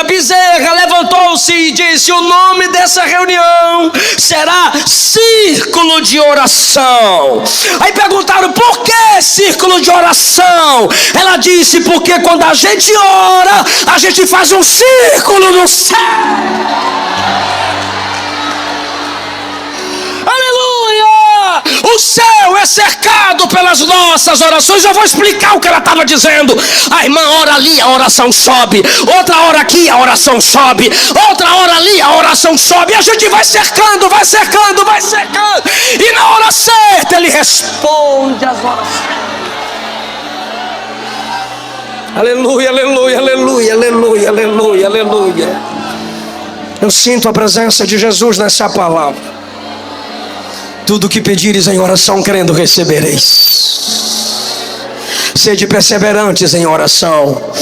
Bezerra levantou-se e disse: o nome dessa reunião será Círculo de Oração. Aí perguntaram: por que círculo de oração? Ela disse: porque quando a gente ora, a gente faz um círculo no céu. O céu é cercado pelas nossas orações. Eu vou explicar o que ela estava dizendo. A irmã ora ali, a oração sobe. Outra hora aqui, a oração sobe. Outra hora ali, a oração sobe. E a gente vai cercando, vai cercando, vai cercando. E na hora certa ele responde às orações. Aleluia, aleluia, aleluia, aleluia, aleluia, aleluia. Eu sinto a presença de Jesus nessa palavra. Tudo que pedires em oração, crendo, recebereis. Sede perseverantes em oração.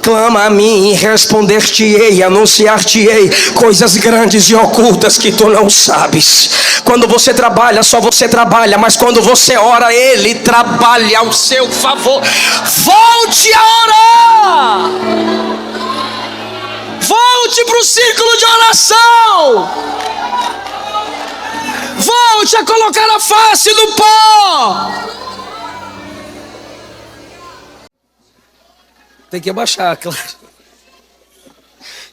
Clama a mim e responder-te-ei, anunciar-te-ei coisas grandes e ocultas que tu não sabes. Quando você trabalha, só você trabalha, mas quando você ora, Ele trabalha ao seu favor. Volte a orar. Volte para o círculo de oração. Volte a colocar a face no pó. Tem que abaixar, claro.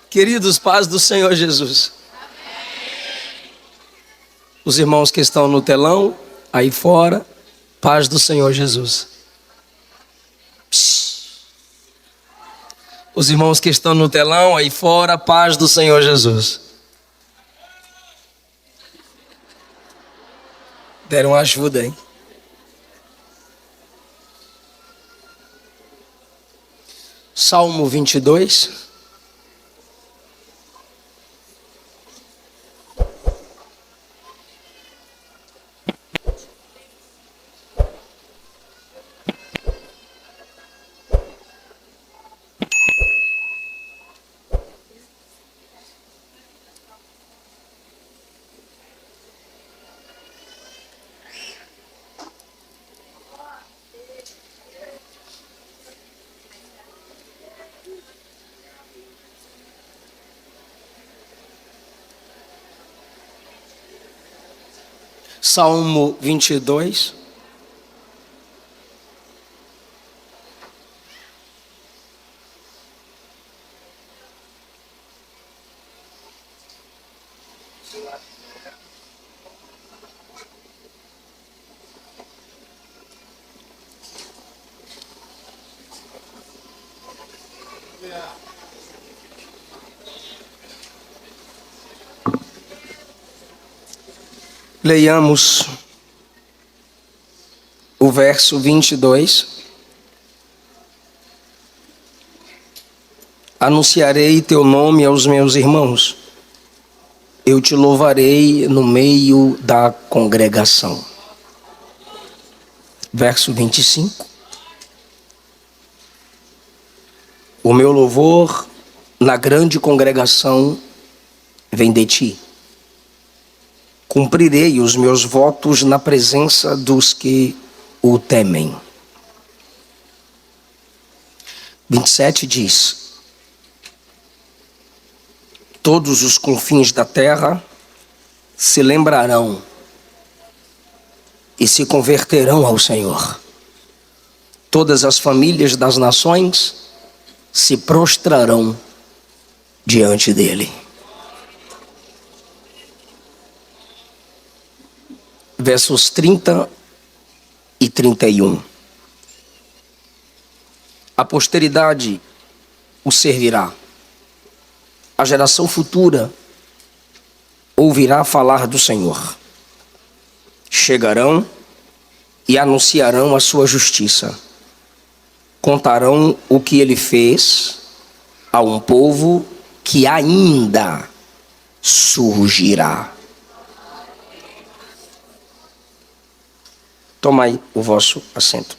Queridos, paz do Senhor Jesus. Os irmãos que estão no telão, aí fora, paz do Senhor Jesus. Os irmãos que estão no telão, aí fora, paz do Senhor Jesus. Deram ajuda, hein? Salmo 22. Salmo 22. Leiamos o verso 22. Anunciarei teu nome aos meus irmãos. Eu te louvarei no meio da congregação. Verso 25. O meu louvor na grande congregação vem de ti. Cumprirei os meus votos na presença dos que o temem. 27 diz: todos os confins da terra se lembrarão e se converterão ao Senhor. Todas as famílias das nações se prostrarão diante dele. Versos 30 e 31. A posteridade o servirá. A geração futura ouvirá falar do Senhor. Chegarão e anunciarão a sua justiça. Contarão o que ele fez a um povo que ainda surgirá. Tomai o vosso assento.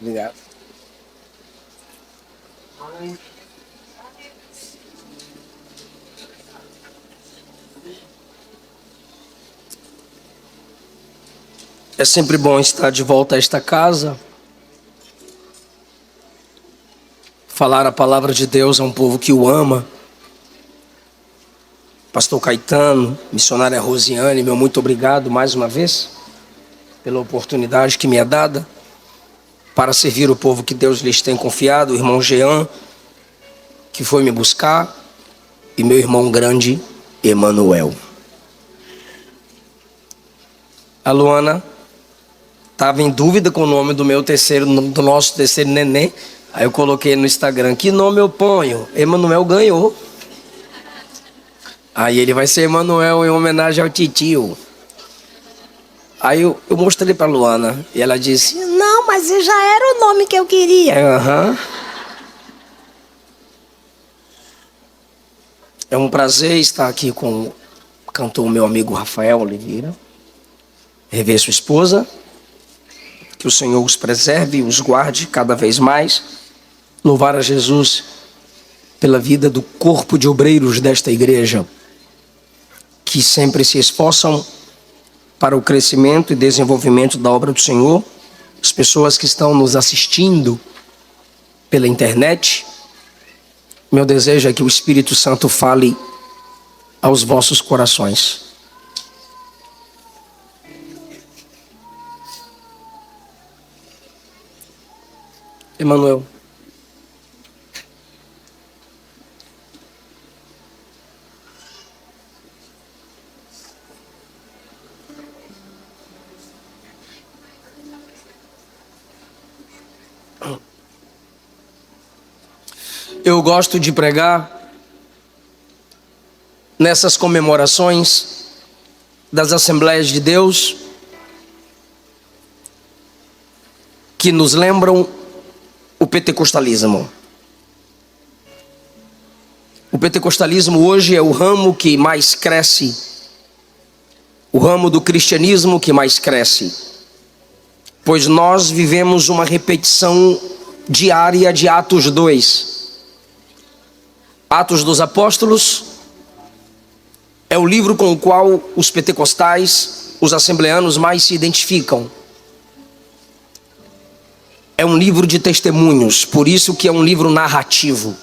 Obrigado. É sempre bom estar de volta a esta casa, falar a palavra de Deus a um povo que o ama. Pastor Caetano, missionária Rosiane, meu muito obrigado mais uma vez pela oportunidade que me é dada para servir o povo que Deus lhes tem confiado. O irmão Jean, que foi me buscar, e meu irmão grande, Emanuel. A Luana estava em dúvida com o nome do nosso terceiro neném. Aí eu coloquei no Instagram, que nome eu ponho? Emanuel ganhou. Aí ele vai ser Emanuel em homenagem ao titio. Aí eu mostrei para Luana e ela disse, não, mas já era o nome que eu queria. É um prazer estar aqui com o cantor meu amigo Rafael Oliveira. Rever sua esposa. Que o Senhor os preserve e os guarde cada vez mais. Louvar a Jesus pela vida do corpo de obreiros desta igreja, que sempre se esforçam para o crescimento e desenvolvimento da obra do Senhor. As pessoas que estão nos assistindo pela internet, meu desejo é que o Espírito Santo fale aos vossos corações. Emanuel. Eu gosto de pregar nessas comemorações das Assembleias de Deus que nos lembram o pentecostalismo. O pentecostalismo hoje é o ramo que mais cresce, o ramo do cristianismo que mais cresce, pois nós vivemos uma repetição diária de Atos 2. Atos dos Apóstolos é o livro com o qual os pentecostais, os assembleanos mais se identificam. É um livro de testemunhos, por isso que é um livro narrativo.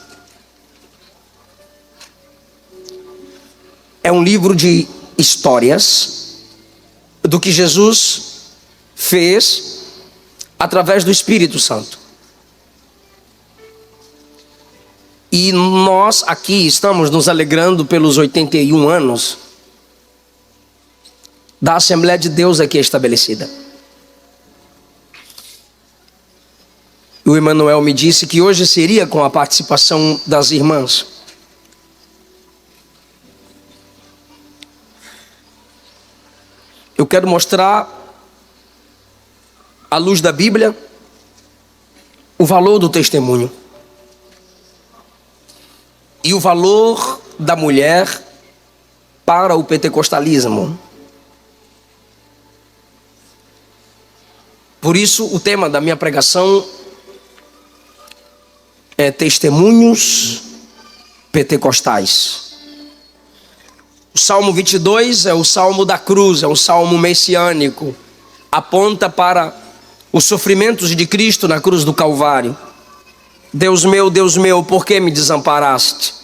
É um livro de histórias do que Jesus fez através do Espírito Santo. E nós aqui estamos nos alegrando pelos 81 anos da Assembleia de Deus aqui estabelecida. O Emanuel me disse que hoje seria com a participação das irmãs. Eu quero mostrar, à luz da Bíblia, o valor do testemunho. E o valor da mulher para o pentecostalismo. Por isso, o tema da minha pregação é testemunhos pentecostais. O Salmo 22 é o Salmo da cruz, é um salmo messiânico. Aponta para os sofrimentos de Cristo na cruz do Calvário. Deus meu, por que me desamparaste?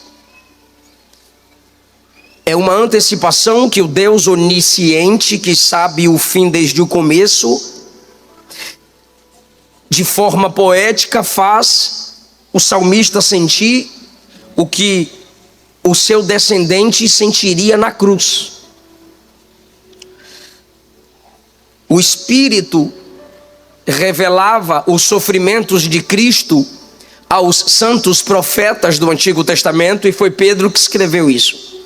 É uma antecipação que o Deus onisciente, que sabe o fim desde o começo, de forma poética faz o salmista sentir o que o seu descendente sentiria na cruz. O Espírito revelava os sofrimentos de Cristo aos santos profetas do Antigo Testamento, e foi Pedro que escreveu isso.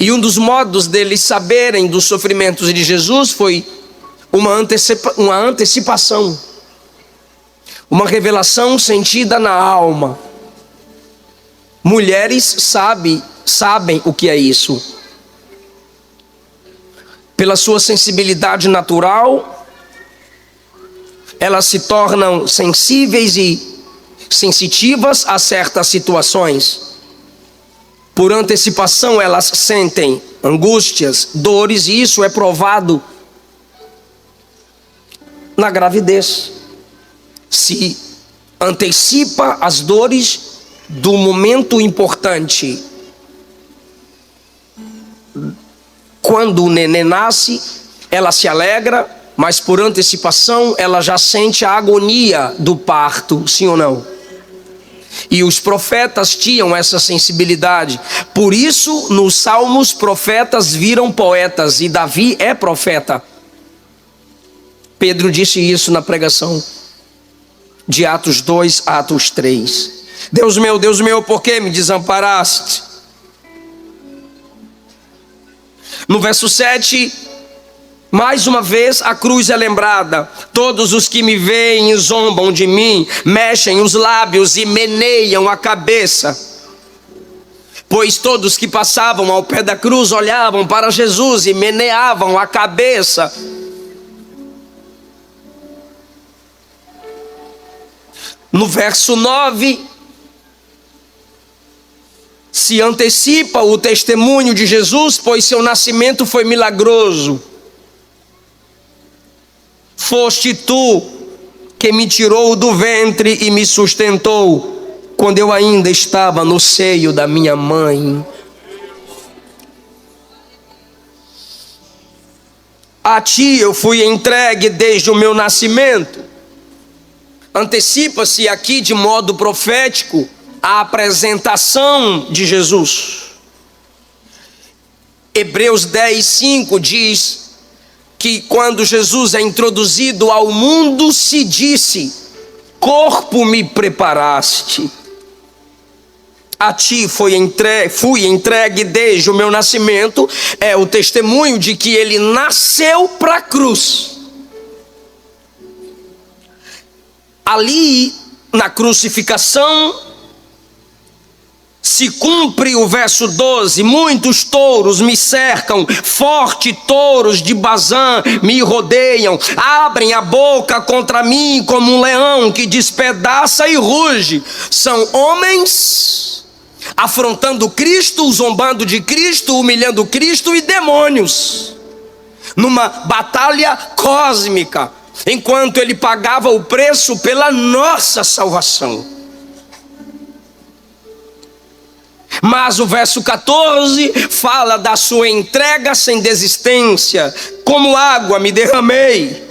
E um dos modos deles saberem dos sofrimentos de Jesus foi uma antecipação, uma revelação sentida na alma. Mulheres sabem o que é isso. Pela sua sensibilidade natural, elas se tornam sensíveis e sensitivas a certas situações. Por antecipação, elas sentem angústias, dores, e isso é provado na gravidez. Se antecipa as dores do momento importante. Quando o neném nasce, ela se alegra, mas por antecipação ela já sente a agonia do parto, sim ou não? E os profetas tinham essa sensibilidade. Por isso, nos Salmos, profetas viram poetas, e Davi é profeta. Pedro disse isso na pregação de Atos 2, Atos 3. Deus meu, por que me desamparaste? No verso 7, mais uma vez a cruz é lembrada. Todos os que me veem zombam de mim, mexem os lábios e meneiam a cabeça. Pois todos que passavam ao pé da cruz olhavam para Jesus e meneavam a cabeça. No verso 9, se antecipa o testemunho de Jesus, pois seu nascimento foi milagroso. Foste tu que me tirou do ventre e me sustentou, quando eu ainda estava no seio da minha mãe. A ti eu fui entregue desde o meu nascimento. Antecipa-se aqui de modo profético a apresentação de Jesus. Hebreus 10, 5 diz que quando Jesus é introduzido ao mundo, se disse: corpo me preparaste. A ti fui entregue desde o meu nascimento. É o testemunho de que ele nasceu para a cruz. Ali, na crucificação, se cumpre o verso 12: muitos touros me cercam, fortes touros de Bazã me rodeiam, abrem a boca contra mim como um leão que despedaça e ruge. São homens afrontando Cristo, zombando de Cristo, humilhando Cristo, e demônios, numa batalha cósmica, enquanto ele pagava o preço pela nossa salvação. Mas o verso 14 fala da sua entrega sem desistência. Como água me derramei,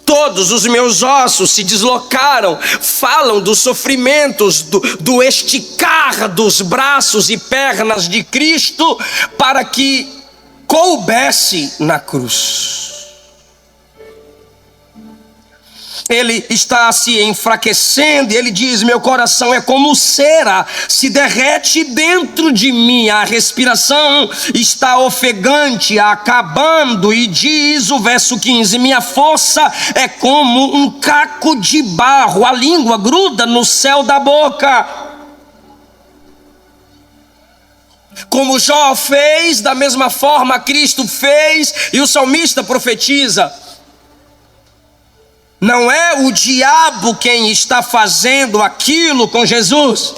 todos os meus ossos se deslocaram. Falam dos sofrimentos, do esticar dos braços e pernas de Cristo para que coubesse na cruz. Ele está se enfraquecendo e ele diz: meu coração é como cera, se derrete dentro de mim, a respiração está ofegante, acabando. E diz o verso 15: minha força é como um caco de barro, a língua gruda no céu da boca. Como Jó fez, da mesma forma Cristo fez, e o salmista profetiza: não é o diabo quem está fazendo aquilo com Jesus.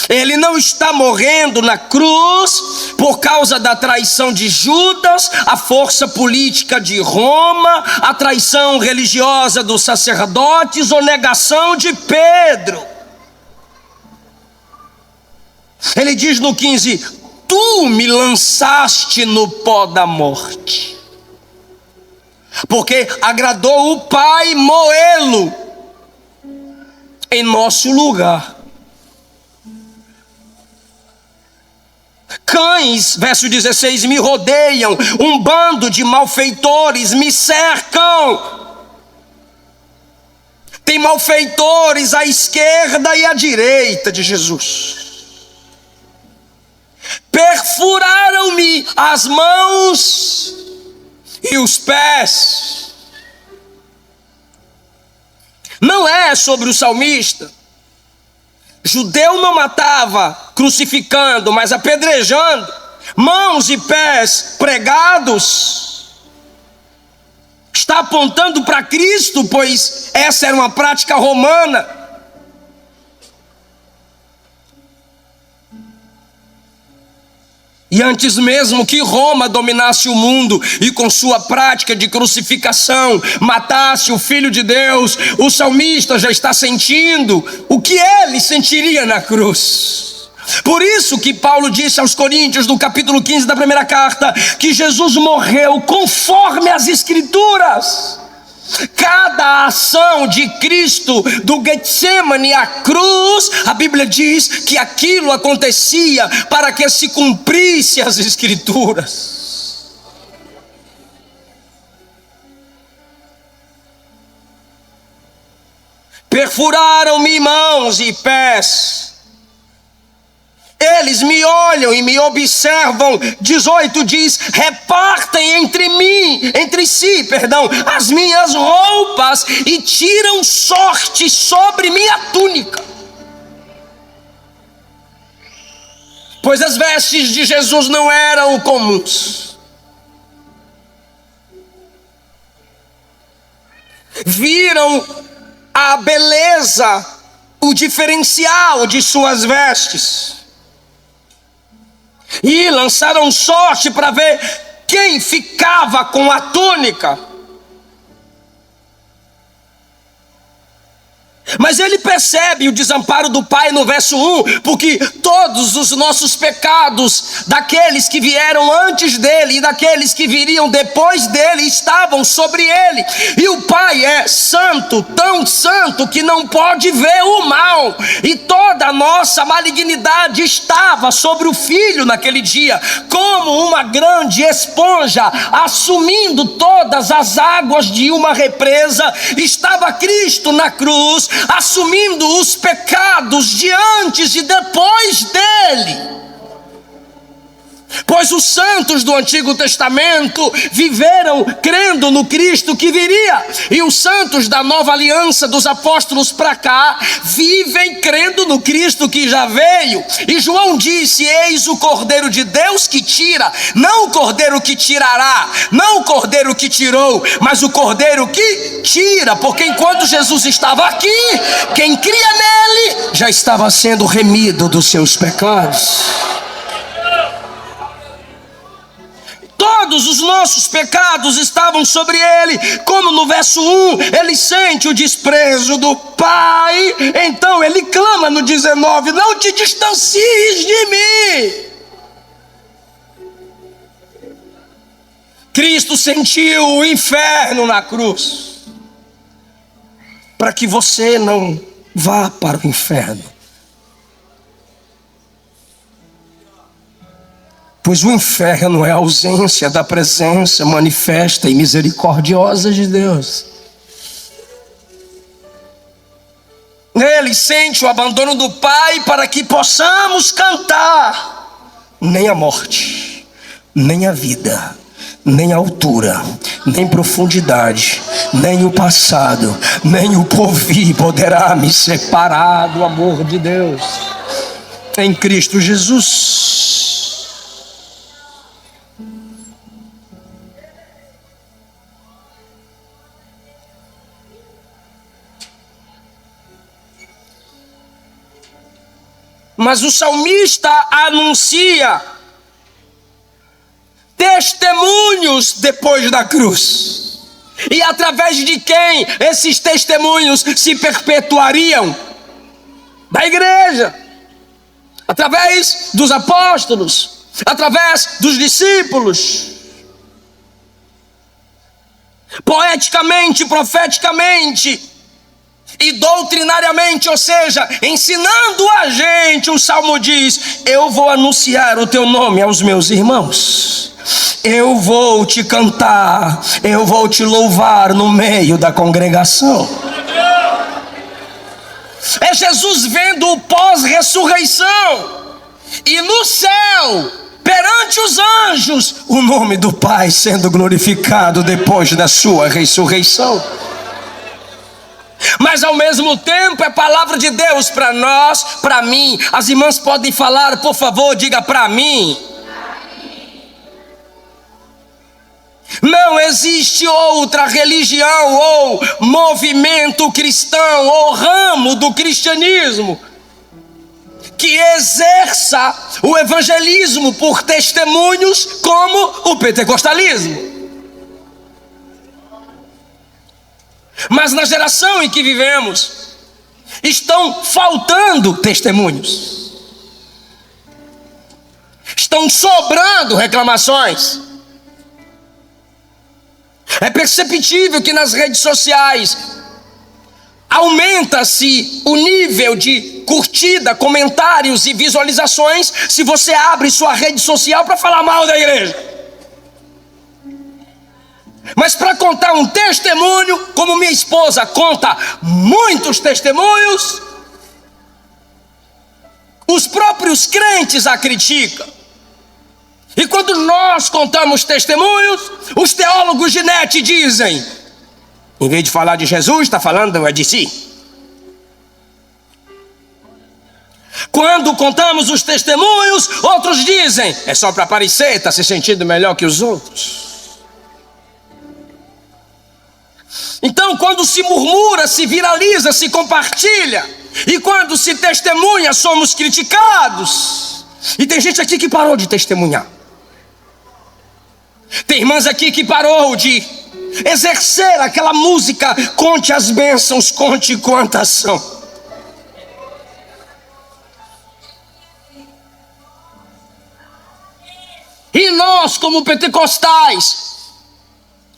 Ele não está morrendo na cruz por causa da traição de Judas, a força política de Roma, a traição religiosa dos sacerdotes ou negação de Pedro. Ele diz no 15: tu me lançaste no pó da morte, porque agradou o Pai moê-lo em nosso lugar. Cães, verso 16, me rodeiam, um bando de malfeitores me cercam. Tem malfeitores à esquerda e à direita de Jesus. Perfuraram-me as mãos e os pés. Não é sobre o salmista. Judeu não matava crucificando, mas apedrejando. Mãos e pés pregados. está apontando para Cristo, pois essa era uma prática romana. E antes mesmo que Roma dominasse o mundo e com sua prática de crucificação matasse o Filho de Deus, o salmista já está sentindo o que ele sentiria na cruz. Por isso que Paulo disse aos Coríntios, no capítulo 15 da primeira carta, que Jesus morreu conforme as Escrituras. Cada ação de Cristo, do Getsemane à cruz, a Bíblia diz que aquilo acontecia para que se cumprisse as Escrituras. Perfuraram-me mãos e pés. Eles me olham e me observam. 18 diz: repartem entre si, as minhas roupas e tiram sorte sobre minha túnica. Pois as vestes de Jesus não eram comuns. Viram a beleza, o diferencial de suas vestes. E lançaram sorte para ver quem ficava com a túnica. Mas ele percebe o desamparo do Pai no verso 1, porque todos os nossos pecados, daqueles que vieram antes dele e daqueles que viriam depois dele, estavam sobre ele. E o Pai é santo, tão santo que não pode ver o mal. E toda a nossa malignidade estava sobre o Filho naquele dia, como uma grande esponja, assumindo todas as águas de uma represa. Estava Cristo na cruz, assumindo os pecados de antes e depois dele. Pois os santos do Antigo Testamento viveram crendo no Cristo que viria, e os santos da nova aliança dos apóstolos para cá vivem crendo no Cristo que já veio. E João disse: eis o Cordeiro de Deus que tira, não o Cordeiro que tirará, não o Cordeiro que tirou, mas o Cordeiro que tira, porque enquanto Jesus estava aqui, quem cria nele já estava sendo remido dos seus pecados. Todos os nossos pecados estavam sobre ele, como no verso 1, ele sente o desprezo do Pai, então ele clama no 19: não te distancies de mim. Cristo sentiu o inferno na cruz, para que você não vá para o inferno. Pois o inferno é a ausência da presença manifesta e misericordiosa de Deus. Ele sente o abandono do Pai para que possamos cantar. Nem a morte, nem a vida, nem a altura, nem profundidade, nem o passado, nem o porvir poderá me separar do amor de Deus em Cristo Jesus. Mas o salmista anuncia testemunhos depois da cruz. E através de quem esses testemunhos se perpetuariam? Da igreja, através dos apóstolos, através dos discípulos. Poeticamente, profeticamente e doutrinariamente, ou seja, ensinando a gente, o Salmo diz: eu vou anunciar o teu nome aos meus irmãos, eu vou te cantar, eu vou te louvar no meio da congregação. É Jesus vendo o pós-ressurreição, e no céu, perante os anjos, o nome do Pai sendo glorificado depois da sua ressurreição. Mas ao mesmo tempo é palavra de Deus para nós, para mim. As irmãs podem falar, por favor, diga: para mim. Não existe outra religião ou movimento cristão ou ramo do cristianismo que exerça o evangelismo por testemunhos como o pentecostalismo. Mas na geração em que vivemos, estão faltando testemunhos, estão sobrando reclamações. É perceptível que nas redes sociais aumenta-se o nível de curtida, comentários e visualizações se você abre sua rede social para falar mal da igreja. Mas para contar um testemunho, como minha esposa conta muitos testemunhos, os próprios crentes a criticam. E quando nós contamos testemunhos, os teólogos de net dizem, em vez de falar de Jesus, está falando de si. Quando contamos os testemunhos, outros dizem, é só para aparecer, está se sentindo melhor que os outros. Então, quando se murmura, se viraliza, se compartilha, e quando se testemunha, somos criticados. E tem gente aqui que parou de testemunhar. Tem irmãs aqui que parou de exercer aquela música, conte as bênçãos, conte quantas são. E nós, como pentecostais,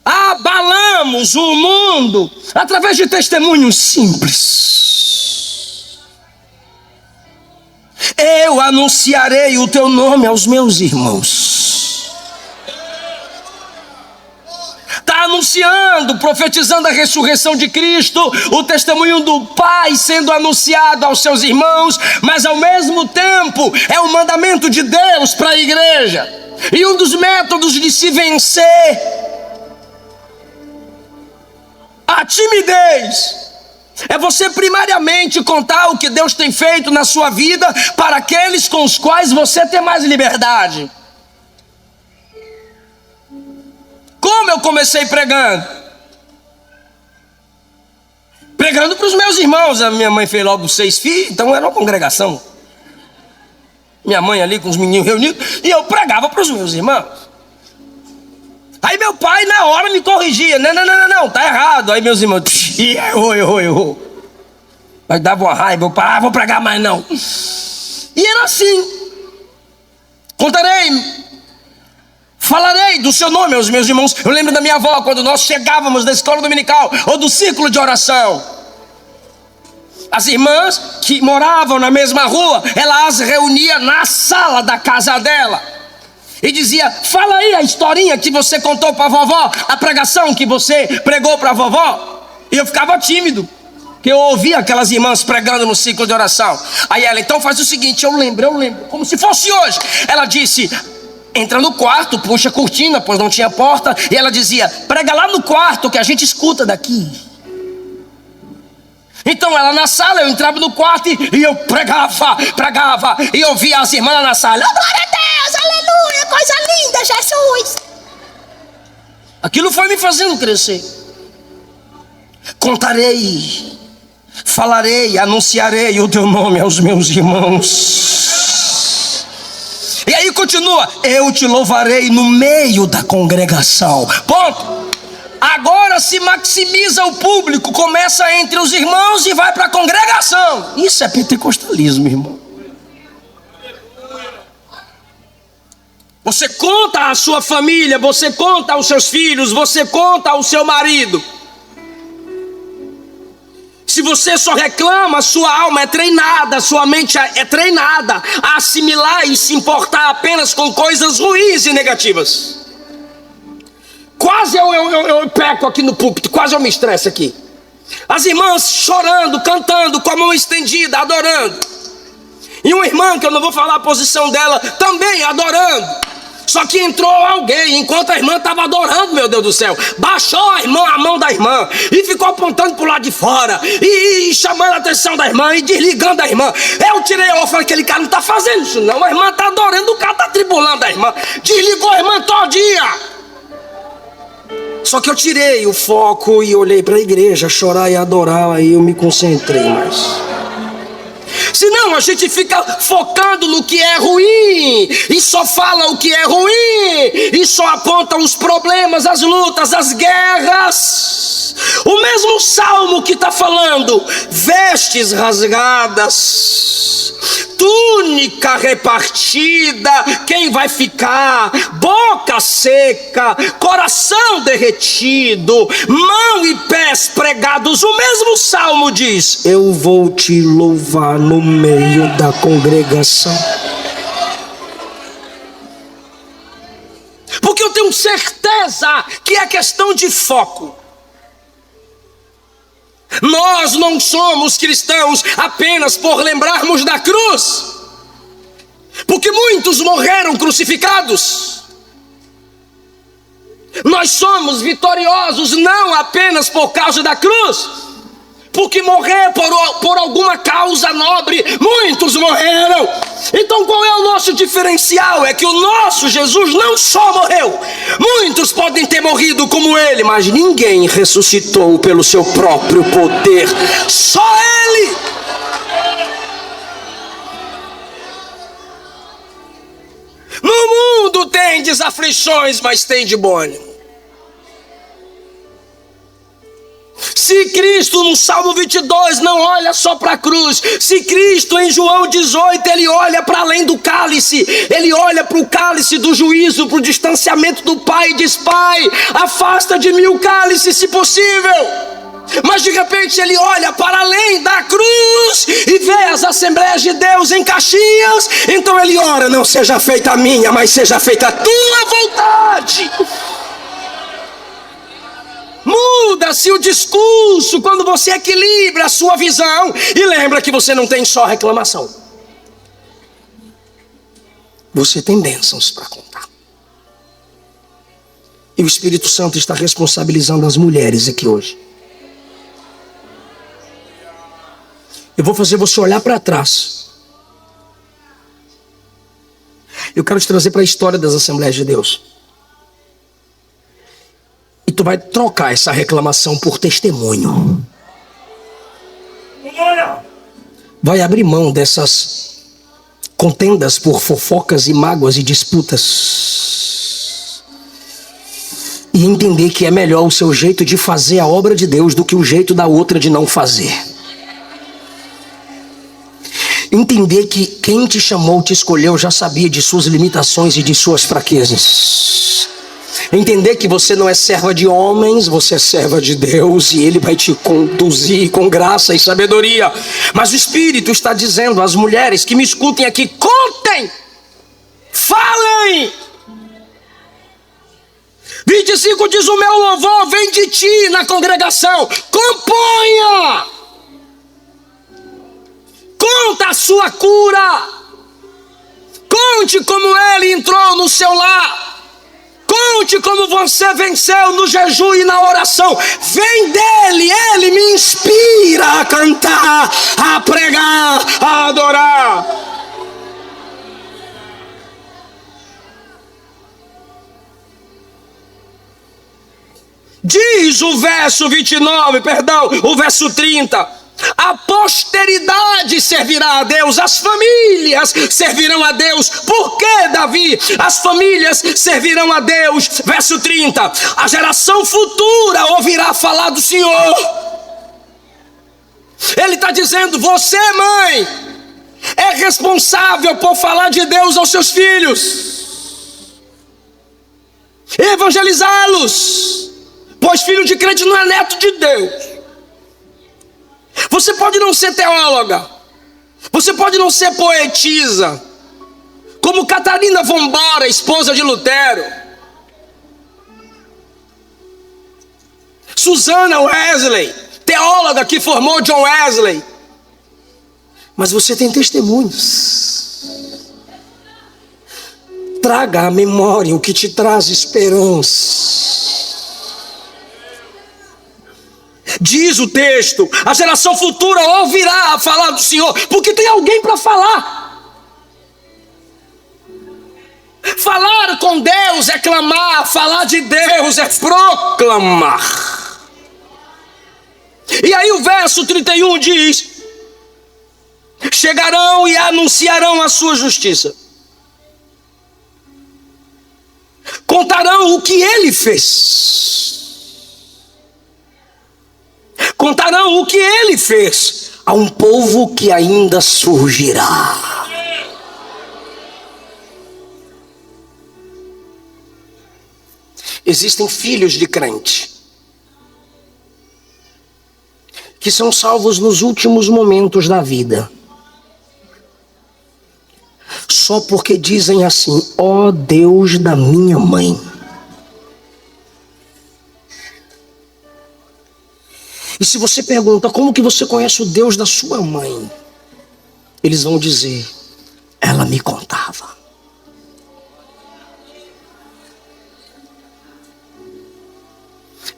abalamos o mundo através de testemunhos simples. Eu anunciarei o teu nome aos meus irmãos. Está anunciando, profetizando a ressurreição de Cristo, o testemunho do Pai sendo anunciado aos seus irmãos, mas ao mesmo tempo é um mandamento de Deus para a igreja. E um dos métodos de se vencer a timidez é você primariamente contar o que Deus tem feito na sua vida para aqueles com os quais você tem mais liberdade. Como eu comecei pregando? Pregando para os meus irmãos. A minha mãe fez logo 6 filhos, então era uma congregação. Minha mãe ali com os meninos reunidos, e eu pregava para os meus irmãos. Aí meu pai na hora me corrigia, não, tá errado. Aí meus irmãos, errou. Aí dava uma raiva, eu pai, vou pregar mais não. E era assim. Falarei do seu nome aos meus irmãos. Eu lembro da minha avó, quando nós chegávamos da escola dominical, ou do círculo de oração. As irmãs que moravam na mesma rua, ela as reunia na sala da casa dela. E dizia, fala aí a historinha que você contou para a vovó, a pregação que você pregou para a vovó. E eu ficava tímido, porque eu ouvia aquelas irmãs pregando no ciclo de oração. Aí ela, então faz o seguinte, eu lembro, como se fosse hoje. Ela disse, entra no quarto, puxa a cortina, pois não tinha porta. E ela dizia, prega lá no quarto que a gente escuta daqui. Então ela na sala, eu entrava no quarto e eu pregava, e eu via as irmãs lá na sala, oh, glória a Deus, aleluia, coisa linda, Jesus. Aquilo foi me fazendo crescer. Contarei, falarei, anunciarei o teu nome aos meus irmãos. E aí continua, eu te louvarei no meio da congregação. Ponto. Agora se maximiza o público, começa entre os irmãos e vai para a congregação. Isso é pentecostalismo, irmão. Você conta a sua família, você conta aos seus filhos, você conta ao seu marido. Se você só reclama, sua alma é treinada, sua mente é treinada a assimilar e se importar apenas com coisas ruins e negativas. Quase eu peco aqui no púlpito, quase eu me estresso aqui. As irmãs chorando, cantando, com a mão estendida, adorando. E uma irmã, que eu não vou falar a posição dela, também adorando. Só que entrou alguém, enquanto a irmã estava adorando, meu Deus do céu, baixou a mão da irmã e ficou apontando para o lado de fora e chamando a atenção da irmã e desligando a irmã. Eu tirei a falei, aquele cara não está fazendo isso não, a irmã está adorando, o cara está tribulando a irmã. Desligou a irmã todinha. Só que eu tirei o foco e olhei para a igreja, chorar e adorar, aí eu me concentrei mais. Senão a gente fica focando no que é ruim, e só fala o que é ruim, e só aponta os problemas, as lutas, as guerras. O mesmo salmo que está falando, vestes rasgadas, túnica repartida, quem vai ficar? Boca seca, coração derretido, mão e pés pregados. O mesmo salmo diz: eu vou te louvar no meio da congregação. Porque eu tenho certeza que é questão de foco. Nós não somos cristãos apenas por lembrarmos da cruz, porque muitos morreram crucificados. Nós somos vitoriosos não apenas por causa da cruz, porque morrer por alguma causa nobre, muitos morreram. Então qual é o nosso diferencial? É que o nosso Jesus não só morreu, muitos podem ter morrido como ele, mas ninguém ressuscitou pelo seu próprio poder, só ele. No mundo tem desaflições, mas tem de bom ânimo. Se Cristo no Salmo 22 não olha só para a cruz, se Cristo em João 18 ele olha para além do cálice, ele olha para o cálice do juízo, para o distanciamento do Pai e diz: Pai, afasta de mim o cálice se possível. Mas de repente ele olha para além da cruz e vê as Assembleias de Deus em Caxias, então ele ora: não seja feita a minha, mas seja feita a tua vontade. Muda-se o discurso quando você equilibra a sua visão e lembra que você não tem só reclamação, você tem bênçãos para contar. E o Espírito Santo está responsabilizando as mulheres aqui hoje. Eu vou fazer você olhar para trás. Eu quero te trazer para a história das Assembleias de Deus. E tu vai trocar essa reclamação por testemunho. Vai abrir mão dessas contendas por fofocas e mágoas e disputas. E entender que é melhor o seu jeito de fazer a obra de Deus do que o jeito da outra de não fazer. Entender que quem te chamou, te escolheu, já sabia de suas limitações e de suas fraquezas. Entender que você não é serva de homens, você é serva de Deus, e Ele vai te conduzir com graça e sabedoria. Mas o Espírito está dizendo às mulheres que me escutem aqui: contem, falem. 25 diz: o meu louvor vem de ti na congregação. Componha, conta a sua cura, conte como Ele entrou no seu lar. Conte como você venceu no jejum e na oração. Vem dele, ele me inspira a cantar, a pregar, a adorar. Diz o verso 29, perdão, o verso 30. A posteridade servirá a Deus, as famílias servirão a Deus. Por que, Davi? As famílias servirão a Deus. Verso 30. A geração futura ouvirá falar do Senhor. Ele está dizendo: você, mãe, é responsável por falar de Deus aos seus filhos, evangelizá-los, pois filho de crente não é neto de Deus. Você pode não ser teóloga, você pode não ser poetisa, como Catarina von Bora, esposa de Lutero, Susana Wesley, teóloga que formou John Wesley, mas você tem testemunhos. Traga à memória o que te traz esperança. Diz o texto: a geração futura ouvirá falar do Senhor, porque tem alguém para falar. Falar com Deus é clamar, falar de Deus é proclamar. E aí o verso 31 diz: chegarão e anunciarão a sua justiça, contarão o que ele fez, contarão o que ele fez a um povo que ainda surgirá. Existem filhos de crente que são salvos nos últimos momentos da vida, só porque dizem assim: ó Deus da minha mãe. E se você pergunta como que você conhece o Deus da sua mãe, eles vão dizer: ela me contava.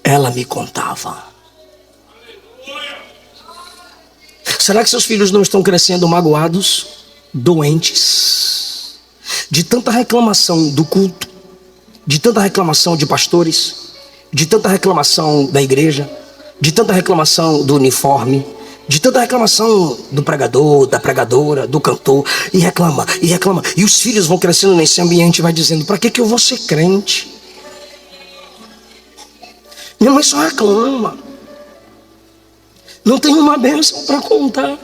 Ela me contava. Será que seus filhos não estão crescendo magoados, doentes, de tanta reclamação do culto, de tanta reclamação de pastores, de tanta reclamação da igreja, de tanta reclamação do uniforme, de tanta reclamação do pregador, da pregadora, do cantor, e reclama, e reclama. E os filhos vão crescendo nesse ambiente e vai dizendo: para que eu vou ser crente? Minha mãe só reclama, não tem uma bênção para contar,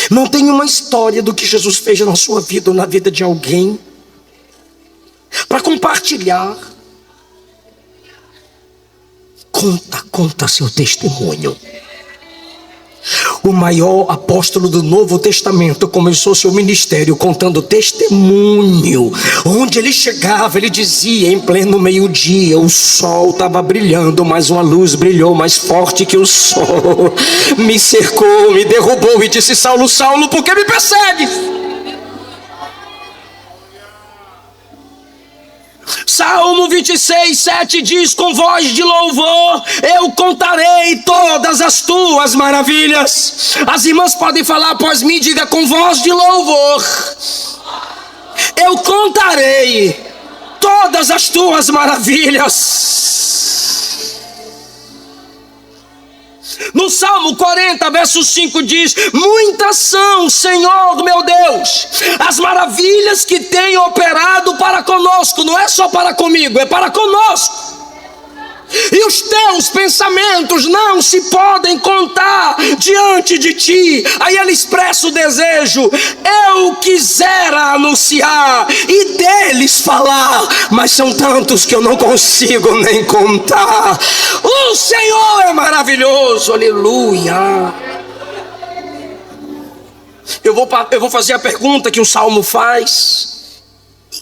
não tem uma história do que Jesus fez na sua vida ou na vida de alguém para compartilhar. Conta seu testemunho. O maior apóstolo do Novo Testamento começou seu ministério contando testemunho. Onde ele chegava, ele dizia: em pleno meio-dia, o sol estava brilhando, mas uma luz brilhou mais forte que o sol, me cercou, me derrubou e disse: Saulo, Saulo, por que me persegues? Salmo 26:7 diz: com voz de louvor eu contarei todas as tuas maravilhas. As irmãs podem falar após mim, diga: com voz de louvor eu contarei todas as tuas maravilhas. No Salmo 40, verso 5 diz: muitas são, Senhor meu Deus, as maravilhas que tem operado para conosco. Não é só para comigo, é para conosco. E os teus pensamentos não se podem contar diante de ti. Aí ele expressa o desejo: eu quisera anunciar e deles falar, mas são tantos que eu não consigo nem contar. O Senhor é maravilhoso, aleluia. Eu vou fazer a pergunta que o Salmo faz,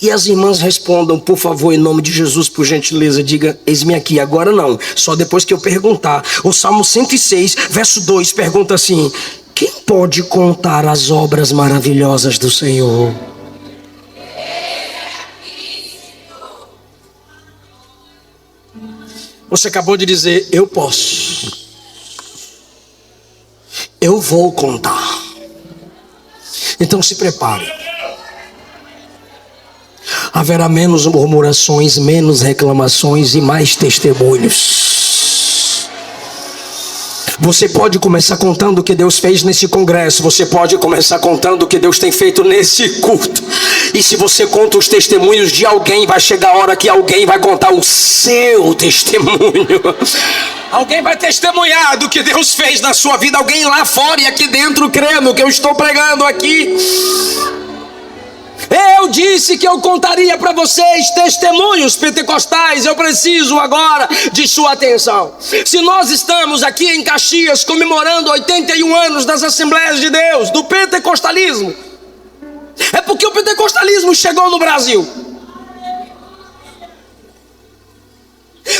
e as irmãs respondam, por favor, em nome de Jesus, por gentileza, diga: eis-me aqui. Agora não, só depois que eu perguntar. O Salmo 106, verso 2 pergunta assim: quem pode contar as obras maravilhosas do Senhor? Você acabou de dizer: eu posso, eu vou contar. Então se prepare. Haverá menos murmurações, menos reclamações e mais testemunhos. Você pode começar contando o que Deus fez nesse congresso. Você pode começar contando o que Deus tem feito nesse culto. E se você conta os testemunhos de alguém, vai chegar a hora que alguém vai contar o seu testemunho. Alguém vai testemunhar do que Deus fez na sua vida. Alguém lá fora e aqui dentro crê no que eu estou pregando aqui. Eu disse que eu contaria para vocês testemunhos pentecostais. Eu preciso agora de sua atenção. Se nós estamos aqui em Caxias comemorando 81 anos das Assembleias de Deus, do pentecostalismo, é porque o pentecostalismo chegou no Brasil.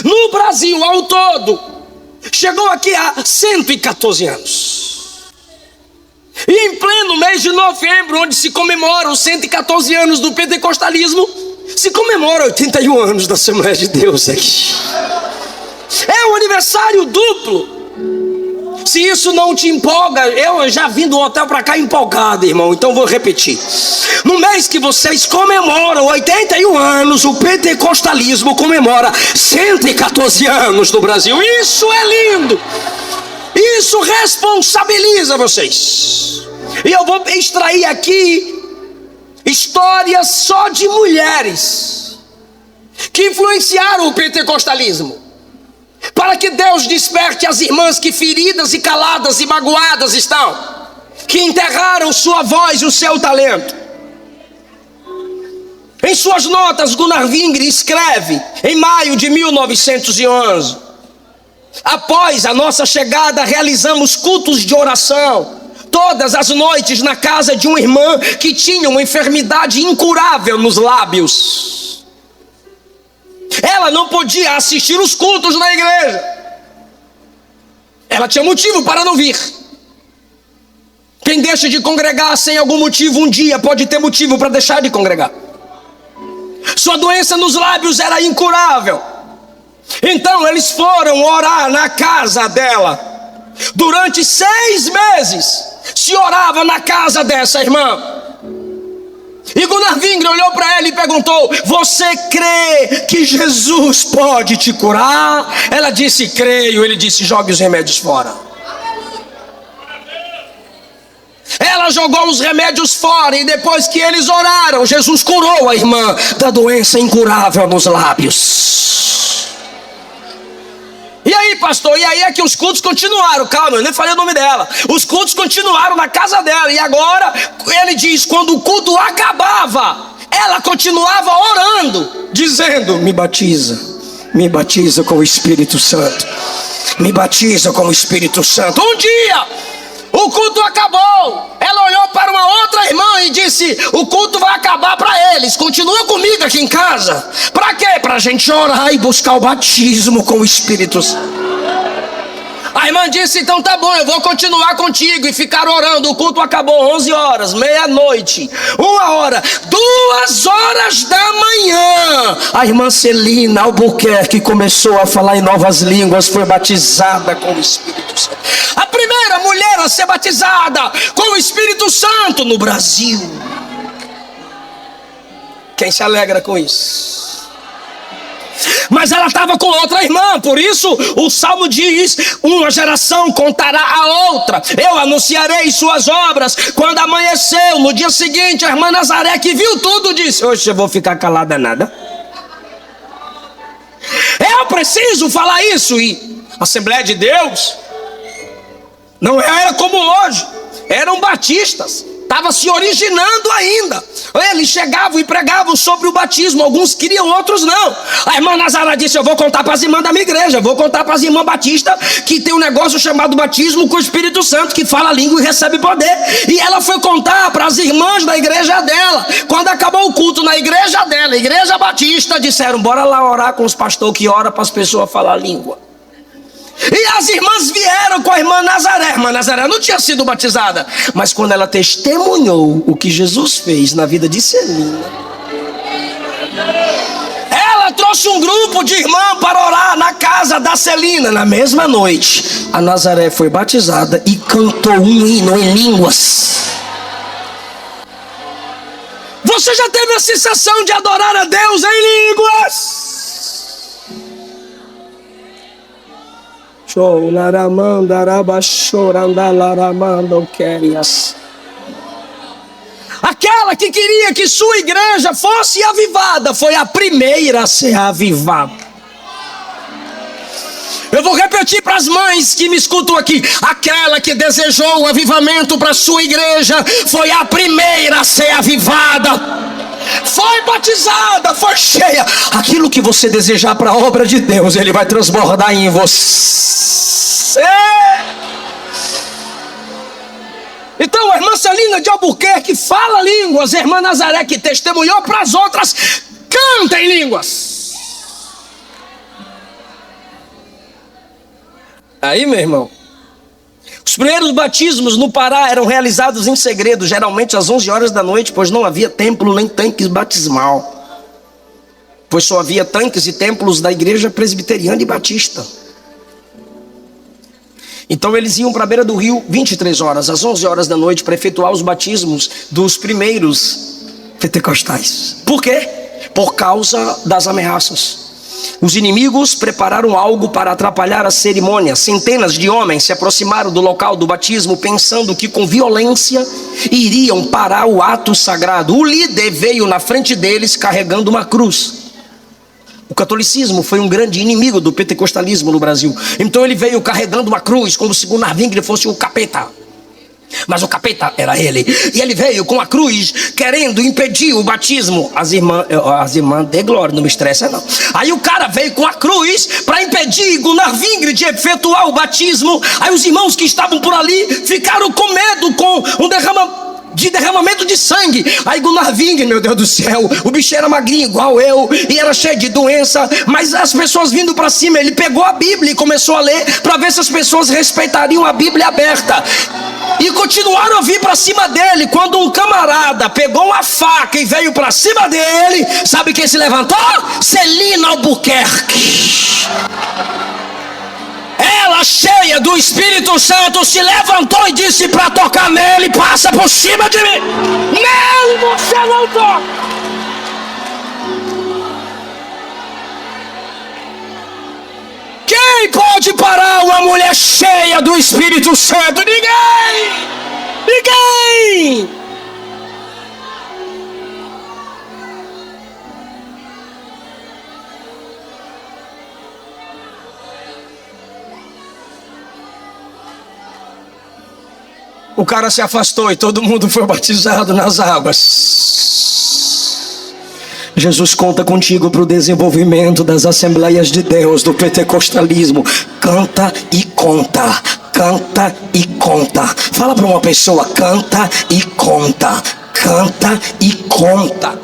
No Brasil ao todo, chegou aqui há 114 anos. E em pleno mês de novembro, onde se comemora os 114 anos do pentecostalismo, se comemora 81 anos da Assembleia de Deus aqui. É um aniversário duplo. Se isso não te empolga, eu já vim do hotel para cá empolgado, irmão, então vou repetir. No mês que vocês comemoram 81 anos, o pentecostalismo comemora 114 anos no Brasil. Isso é lindo. Isso responsabiliza vocês. E eu vou extrair aqui histórias só de mulheres que influenciaram o pentecostalismo, para que Deus desperte as irmãs que feridas e caladas e magoadas estão, que enterraram sua voz e o seu talento. Em suas notas, Gunnar Wingre escreve, em maio de 1911: após a nossa chegada, realizamos cultos de oração todas as noites na casa de uma irmã que tinha uma enfermidade incurável nos lábios. Ela não podia assistir os cultos na igreja. Ela tinha motivo para não vir. Quem deixa de congregar sem algum motivo um dia pode ter motivo para deixar de congregar. Sua doença nos lábios era incurável. Então eles foram orar na casa dela. Durante 6 meses se orava na casa dessa irmã. E Gunnar Wingre olhou para ela e perguntou: você crê que Jesus pode te curar? Ela disse: creio. Ele disse: jogue os remédios fora. Ela jogou os remédios fora, e depois que eles oraram, Jesus curou a irmã da doença incurável nos lábios. E aí, pastor, e aí é que os cultos continuaram. Calma, eu nem falei o nome dela. Os cultos continuaram na casa dela. E agora, ele diz, quando o culto acabava, ela continuava orando, dizendo: me batiza com o Espírito Santo, me batiza com o Espírito Santo. Um dia, o culto acabou. Ela olhou para uma outra irmã e disse: o culto vai acabar para eles, continua comigo aqui em casa. Para quê? Para a gente orar e buscar o batismo com o Espírito Santo. A irmã disse: então tá bom, eu vou continuar contigo. E ficaram orando. O culto acabou 11 horas, meia-noite, 1 hora, 2 horas da manhã. A irmã Celina Albuquerque começou a falar em novas línguas, foi batizada com o Espírito Santo. A primeira mulher a ser batizada com o Espírito Santo no Brasil. Quem se alegra com isso? Mas ela estava com outra irmã, por isso o Salmo diz: uma geração contará a outra, eu anunciarei suas obras. Quando amanheceu, no dia seguinte, a irmã Nazaré, que viu tudo, disse: hoje eu vou ficar calada nada. Eu preciso falar isso. E a Assembleia de Deus não era como hoje, eram batistas, estava se originando ainda. Eles chegavam e pregavam sobre o batismo. Alguns queriam, outros não. A irmã Nazaré disse: eu vou contar para as irmãs da minha igreja, vou contar para as irmãs batistas que tem um negócio chamado batismo com o Espírito Santo, que fala a língua e recebe poder. E ela foi contar para as irmãs da igreja dela. Quando acabou o culto na igreja dela, igreja batista, disseram: bora lá orar com os pastores que oram para as pessoas falar a língua. E as irmãs vieram com a irmã Nazaré. A irmã Nazaré não tinha sido batizada, mas quando ela testemunhou o que Jesus fez na vida de Celina, ela trouxe um grupo de irmãs para orar na casa da Celina. Na mesma noite, a Nazaré foi batizada e cantou um hino em línguas. Você já teve a sensação de adorar a Deus em línguas? Aquela que queria que sua igreja fosse avivada foi a primeira a ser avivada. Eu vou repetir para as mães que me escutam aqui: aquela que desejou o avivamento para sua igreja foi a primeira a ser avivada. Foi batizada, foi cheia. Aquilo que você desejar para a obra de Deus, Ele vai transbordar em você. Então a irmã Celina de Albuquerque fala línguas. A irmã Nazaré, que testemunhou para as outras, canta em línguas. Aí, meu irmão, os primeiros batismos no Pará eram realizados em segredo, geralmente às 11 horas da noite, pois não havia templo nem tanques batismal, pois só havia tanques e templos da igreja presbiteriana e batista. Então eles iam para a beira do rio 23 horas, às 11 horas da noite, para efetuar os batismos dos primeiros pentecostais. Por quê? Por causa das ameaças. Os inimigos prepararam algo para atrapalhar a cerimônia. Centenas de homens se aproximaram do local do batismo, pensando que com violência iriam parar o ato sagrado. O líder veio na frente deles carregando uma cruz. O catolicismo foi um grande inimigo do pentecostalismo no Brasil. Então ele veio carregando uma cruz, como se Gunnar Wingre fosse o capeta. Mas o capeta era ele. E ele veio com a cruz, querendo impedir o batismo. As irmãs, dê glória, não me estressa não. Aí o cara veio com a cruz para impedir Gunnar Wingre de efetuar o batismo. Aí os irmãos que estavam por ali ficaram com medo, com um derramamento de sangue. Aí Gunnar Wingre, meu Deus do céu, o bicho era magrinho igual eu e era cheio de doença, mas as pessoas vindo para cima, ele pegou a Bíblia e começou a ler para ver se as pessoas respeitariam a Bíblia aberta. E continuaram a vir para cima dele. Quando um camarada pegou uma faca e veio para cima dele, sabe quem se levantou? Celina Albuquerque. Ela, cheia do Espírito Santo, se levantou e disse para tocar nele: passa por cima de mim. Nele você não toca. Quem pode parar uma mulher cheia do Espírito Santo? Ninguém! Ninguém! O cara se afastou e todo mundo foi batizado nas águas. Jesus conta contigo para o desenvolvimento das Assembleias de Deus, do pentecostalismo. Canta e conta, canta e conta. Fala para uma pessoa: canta e conta, canta e conta.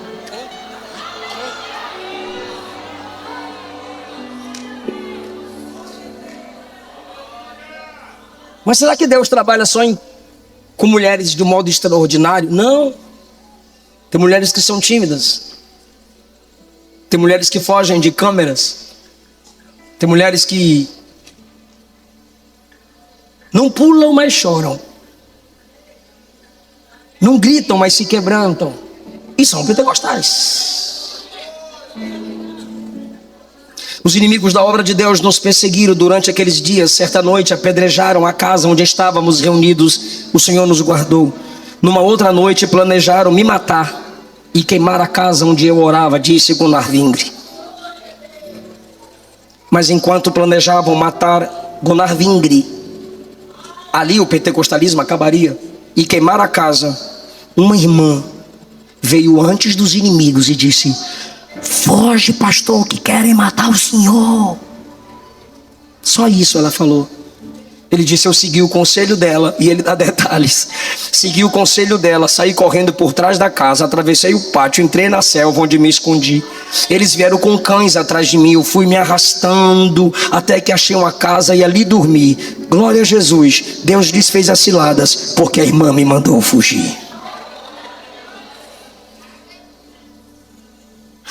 Mas será que Deus trabalha só com mulheres de um modo extraordinário? Não. Tem mulheres que são tímidas. Tem mulheres que fogem de câmeras. Tem mulheres que não pulam, mas choram. Não gritam, mas se quebrantam. E são pentecostais. Os inimigos da obra de Deus nos perseguiram durante aqueles dias. Certa noite apedrejaram a casa onde estávamos reunidos. O Senhor nos guardou. Numa outra noite planejaram me matar e queimar a casa onde eu orava, disse Gunnar Wingre. Mas enquanto planejavam matar Gunnar Wingre, ali o pentecostalismo acabaria, e queimar a casa, uma irmã veio antes dos inimigos e disse: foge, pastor, que querem matar o senhor. Só isso ela falou. Ele disse: eu segui o conselho dela. E ele dá detalhes. Segui o conselho dela, saí correndo por trás da casa, atravessei o pátio, entrei na selva onde me escondi. Eles vieram com cães atrás de mim. Eu fui me arrastando até que achei uma casa e ali dormi. Glória a Jesus. Deus desfez as ciladas, porque a irmã me mandou fugir.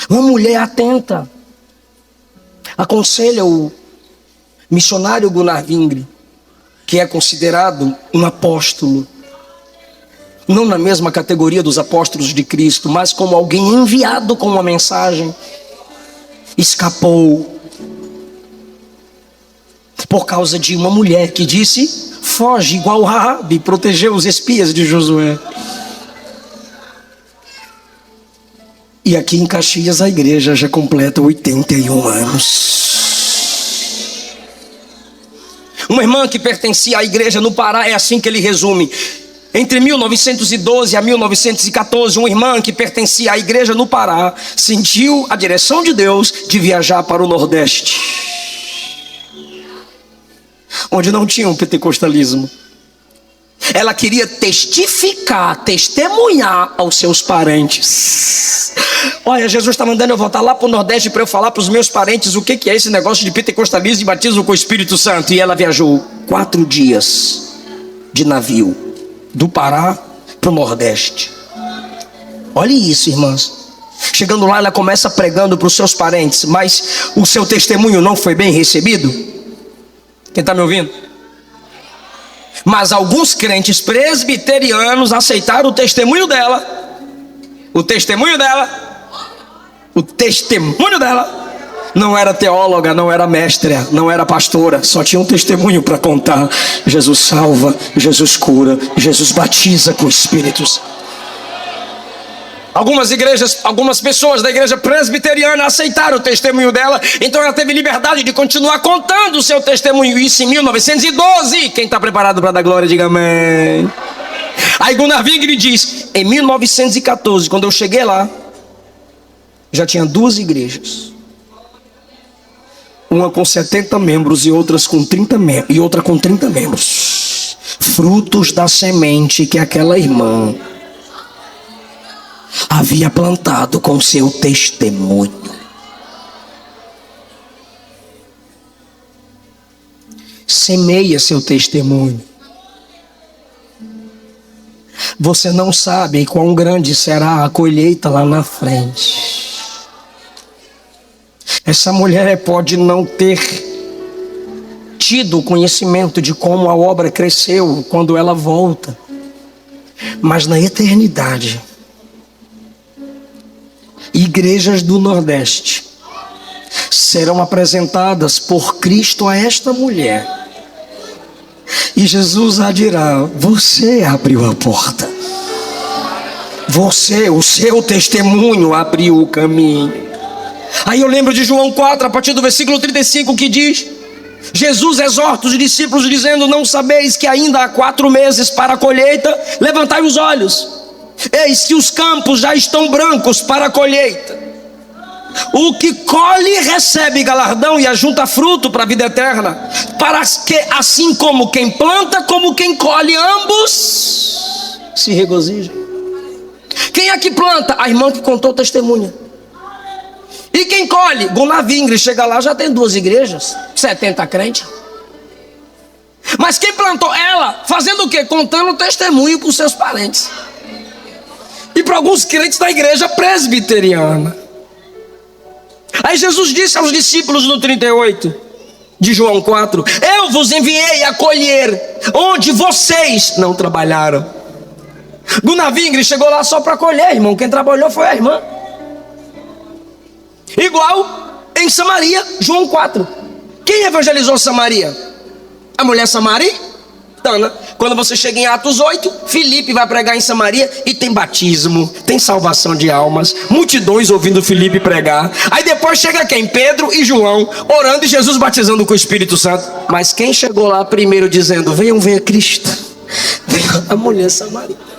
Uma mulher atenta aconselha o missionário Gunnar Wingre, que é considerado um apóstolo, não na mesma categoria dos apóstolos de Cristo, mas como alguém enviado com uma mensagem. Escapou por causa de uma mulher que disse: foge, igual Raabe protegeu os espias de Josué. E aqui em Caxias a igreja já completa 81 anos. Uma irmã que pertencia à igreja no Pará, é assim que ele resume: entre 1912 a 1914, uma irmã que pertencia à igreja no Pará sentiu a direção de Deus de viajar para o Nordeste, onde não tinha um pentecostalismo. Ela queria testificar, testemunhar aos seus parentes. Olha, Jesus está mandando eu voltar lá para o Nordeste para eu falar para os meus parentes o que é esse negócio de pentecostalismo e batismo com o Espírito Santo. E ela viajou 4 dias de navio, do Pará para o Nordeste. Olha isso, irmãs. Chegando lá, ela começa pregando para os seus parentes, mas o seu testemunho não foi bem recebido. Quem está me ouvindo? Mas alguns crentes presbiterianos aceitaram o testemunho dela. O testemunho dela. O testemunho dela. Não era teóloga, não era mestra, não era pastora. Só tinha um testemunho para contar. Jesus salva, Jesus cura, Jesus batiza com espíritos. Algumas pessoas da igreja presbiteriana aceitaram o testemunho dela. Então ela teve liberdade de continuar contando o seu testemunho. Isso em 1912. Quem está preparado para dar glória, diga amém. Aí Gunnar Wingre diz: em 1914, quando eu cheguei lá, já tinha 2 igrejas. Uma com 70 membros e outras com 30 membros, e outra com 30 membros. Frutos da semente que aquela irmã havia plantado com seu testemunho. Semeia seu testemunho. Você não sabe quão grande será a colheita lá na frente. Essa mulher pode não ter tido o conhecimento de como a obra cresceu quando ela volta, mas na eternidade, igrejas do Nordeste serão apresentadas por Cristo a esta mulher, e Jesus a dirá: você abriu a porta, você, o seu testemunho abriu o caminho. Aí eu lembro de João 4, a partir do versículo 35, que diz: Jesus exorta os discípulos dizendo: não sabeis que ainda há 4 meses para a colheita? Levantai os olhos, eis que os campos já estão brancos para a colheita. O que colhe recebe galardão e ajunta fruto para a vida eterna, para que assim como quem planta, como quem colhe, ambos se regozijem. Quem é que planta? A irmã que contou o testemunho. E quem colhe? Gunnar Wingre. Chega lá, já tem 2 igrejas, 70 crentes. Mas quem plantou? Ela. Fazendo o quê? Contando o testemunho para os seus parentes e para alguns crentes da igreja presbiteriana. Aí Jesus disse aos discípulos no 38 de João 4: eu vos enviei a colher onde vocês não trabalharam. Gunnar Wingre chegou lá só para colher, irmão. Quem trabalhou foi a irmã. Igual em Samaria, João 4. Quem evangelizou Samaria? A mulher samaritana. Quando você chega em Atos 8, Filipe vai pregar em Samaria e tem batismo, tem salvação de almas, multidões ouvindo Filipe pregar. Aí depois chega quem? Pedro e João orando e Jesus batizando com o Espírito Santo. Mas quem chegou lá primeiro dizendo: venham ver Cristo? Veio a mulher samaritana.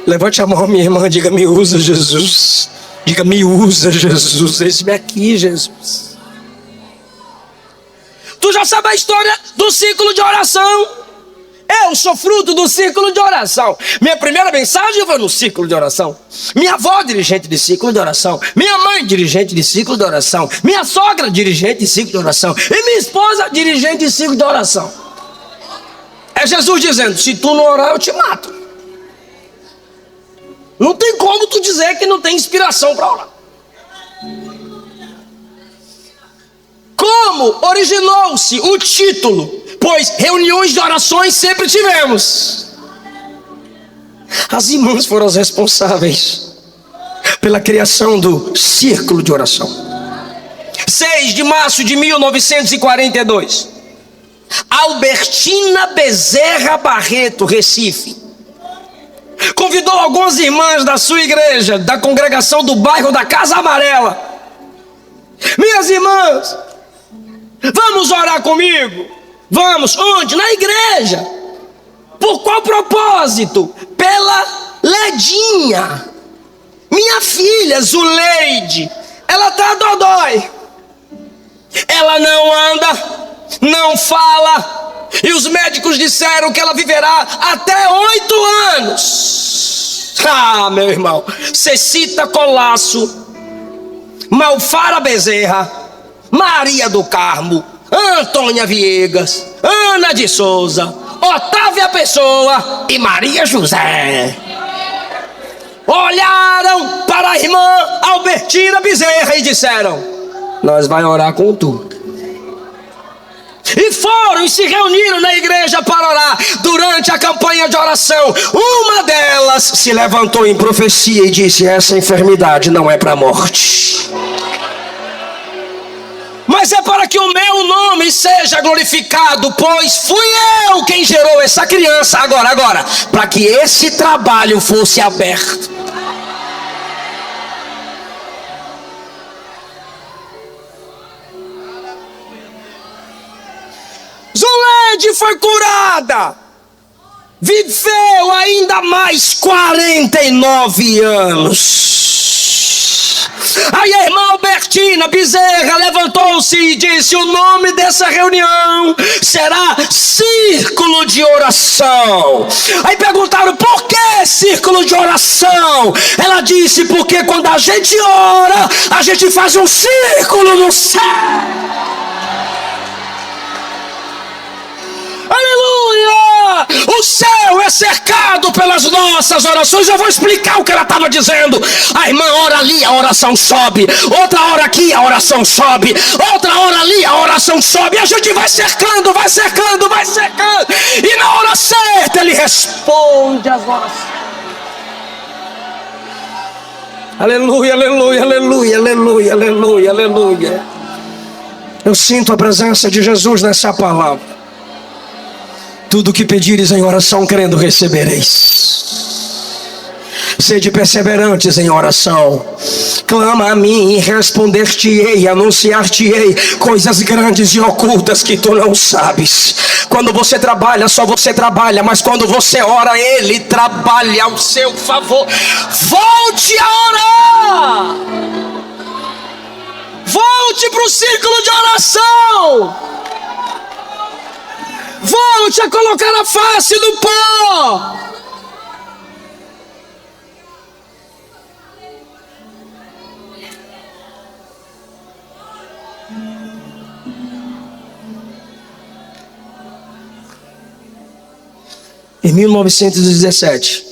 Levante a mão, minha irmã, diga: me usa, Jesus. Diga: me usa, Jesus. Eis-me aqui, Jesus. Tu já sabe a história do ciclo de oração. Eu sou fruto do ciclo de oração. Minha primeira mensagem foi no ciclo de oração. Minha avó, dirigente de ciclo de oração. Minha mãe, dirigente de ciclo de oração. Minha sogra, dirigente de ciclo de oração. E minha esposa, dirigente de ciclo de oração. É Jesus dizendo: se tu não orar, eu te mato. Não tem como tu dizer que não tem inspiração para orar. Como originou-se o título? Pois reuniões de orações sempre tivemos. As irmãs foram as responsáveis pela criação do círculo de oração. 6 de março de 1942, Albertina Bezerra Barreto, Recife, convidou algumas irmãs da sua igreja, da congregação do bairro da Casa Amarela. Minhas irmãs, vamos orar comigo? Vamos. Onde? Na igreja. Por qual propósito? Pela Ledinha, minha filha Zuleide. Ela tá dodói. Ela não anda, não fala, e os médicos disseram que ela viverá até 8 anos. Ah, meu irmão. Cecita Colasso, Malfara Bezerra, Maria do Carmo, Antônia Viegas, Ana de Souza, Otávia Pessoa e Maria José olharam para a irmã Albertina Bezerra e disseram: Nós vai orar com tu. E foram e se reuniram na igreja para orar. Durante a campanha de oração, uma delas se levantou em profecia e disse: essa enfermidade não é para a morte, mas é para que o meu nome seja glorificado, pois fui eu quem gerou essa criança. Agora, para que esse trabalho fosse aberto. Zulede foi curada, viveu ainda mais 49 anos. Aí a irmã Albertina Bezerra levantou-se e disse: o nome dessa reunião será Círculo de Oração. Aí perguntaram: por que círculo de oração? Ela disse: porque quando a gente ora, a gente faz um círculo no céu. Aleluia! O céu é cercado pelas nossas orações. Eu vou explicar o que ela estava dizendo. A irmã ora ali, a oração sobe. Outra hora aqui, a oração sobe. Outra hora ali, a oração sobe. E a gente vai cercando, vai cercando, vai cercando. E na hora certa ele responde as orações. Aleluia, aleluia, aleluia, aleluia, aleluia, aleluia. Eu sinto a presença de Jesus nessa palavra. Tudo que pedires em oração, crendo, recebereis. Sede perseverantes em oração. Clama a mim e responder-te-ei, anunciar-te-ei coisas grandes e ocultas que tu não sabes. Quando você trabalha, só você trabalha, mas quando você ora, Ele trabalha ao seu favor. Volte a orar. Volte para o círculo de oração. Volte a colocar a face no pó. Em 1917,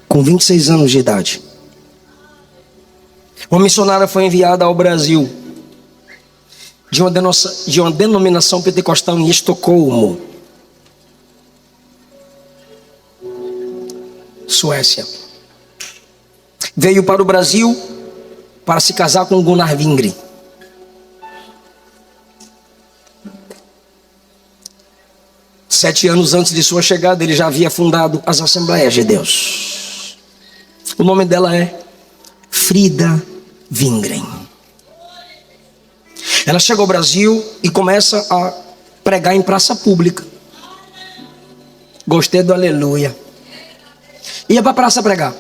com 26 anos de idade, uma missionária foi enviada ao Brasil de uma denominação pentecostal em Estocolmo, Suécia. Veio para o Brasil para se casar com Gunnar Wingre. Sete anos antes de sua chegada, ele já havia fundado as Assembleias de Deus. O nome dela é Frida Wingren. Ela chega ao Brasil e começa a pregar em praça pública. Gostei do aleluia. Ia para a praça pregar,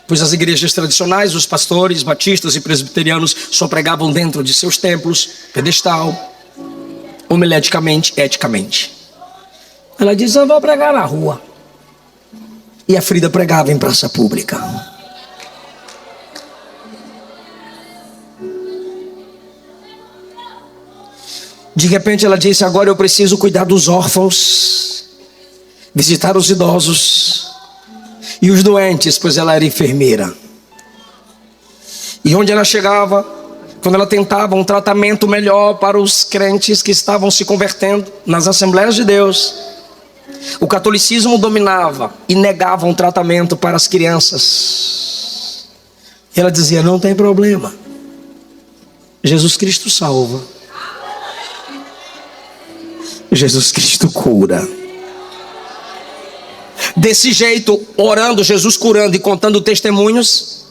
pois as igrejas tradicionais, os pastores, batistas e presbiterianos só pregavam dentro de seus templos, pedestal, homileticamente, eticamente. Ela diz: eu vou pregar na rua. E a Frida pregava em praça pública. De repente ela disse: agora eu preciso cuidar dos órfãos, visitar os idosos e os doentes, pois ela era enfermeira. E onde ela chegava, quando ela tentava um tratamento melhor para os crentes que estavam se convertendo nas Assembleias de Deus, o catolicismo dominava e negava um tratamento para as crianças. E ela dizia: não tem problema, Jesus Cristo salva, Jesus Cristo cura. Desse jeito, orando, Jesus curando e contando testemunhos,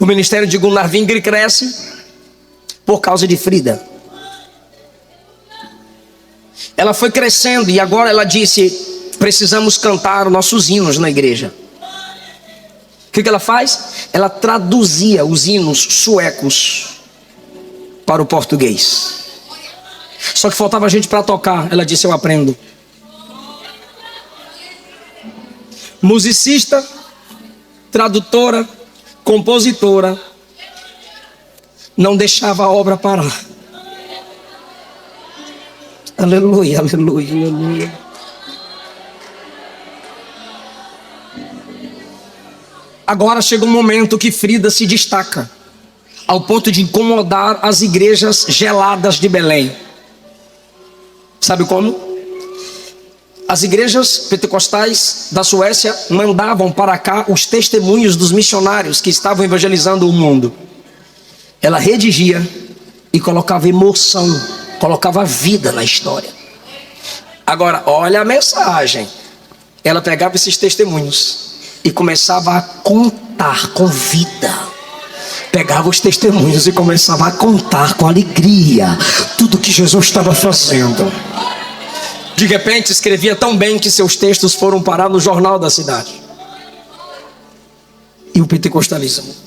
o ministério de Gunnar Wingre cresce por causa de Frida. Ela foi crescendo e agora ela disse: precisamos cantar nossos hinos na igreja. O que ela faz? Ela traduzia os hinos suecos para o português. Só que faltava gente para tocar. Ela disse: eu aprendo. Musicista, tradutora, compositora, não deixava a obra parar. Aleluia, aleluia, aleluia. Agora chega um momento que Frida se destaca, ao ponto de incomodar as igrejas geladas de Belém. Sabe como? As igrejas pentecostais da Suécia mandavam para cá os testemunhos dos missionários que estavam evangelizando o mundo. Ela redigia e colocava emoção, colocava vida na história. Agora, olha a mensagem. Ela pegava esses testemunhos e começava a contar com vida. Pegava os testemunhos e começava a contar com alegria tudo que Jesus estava fazendo. De repente escrevia tão bem que seus textos foram parar no jornal da cidade. E o pentecostalismo.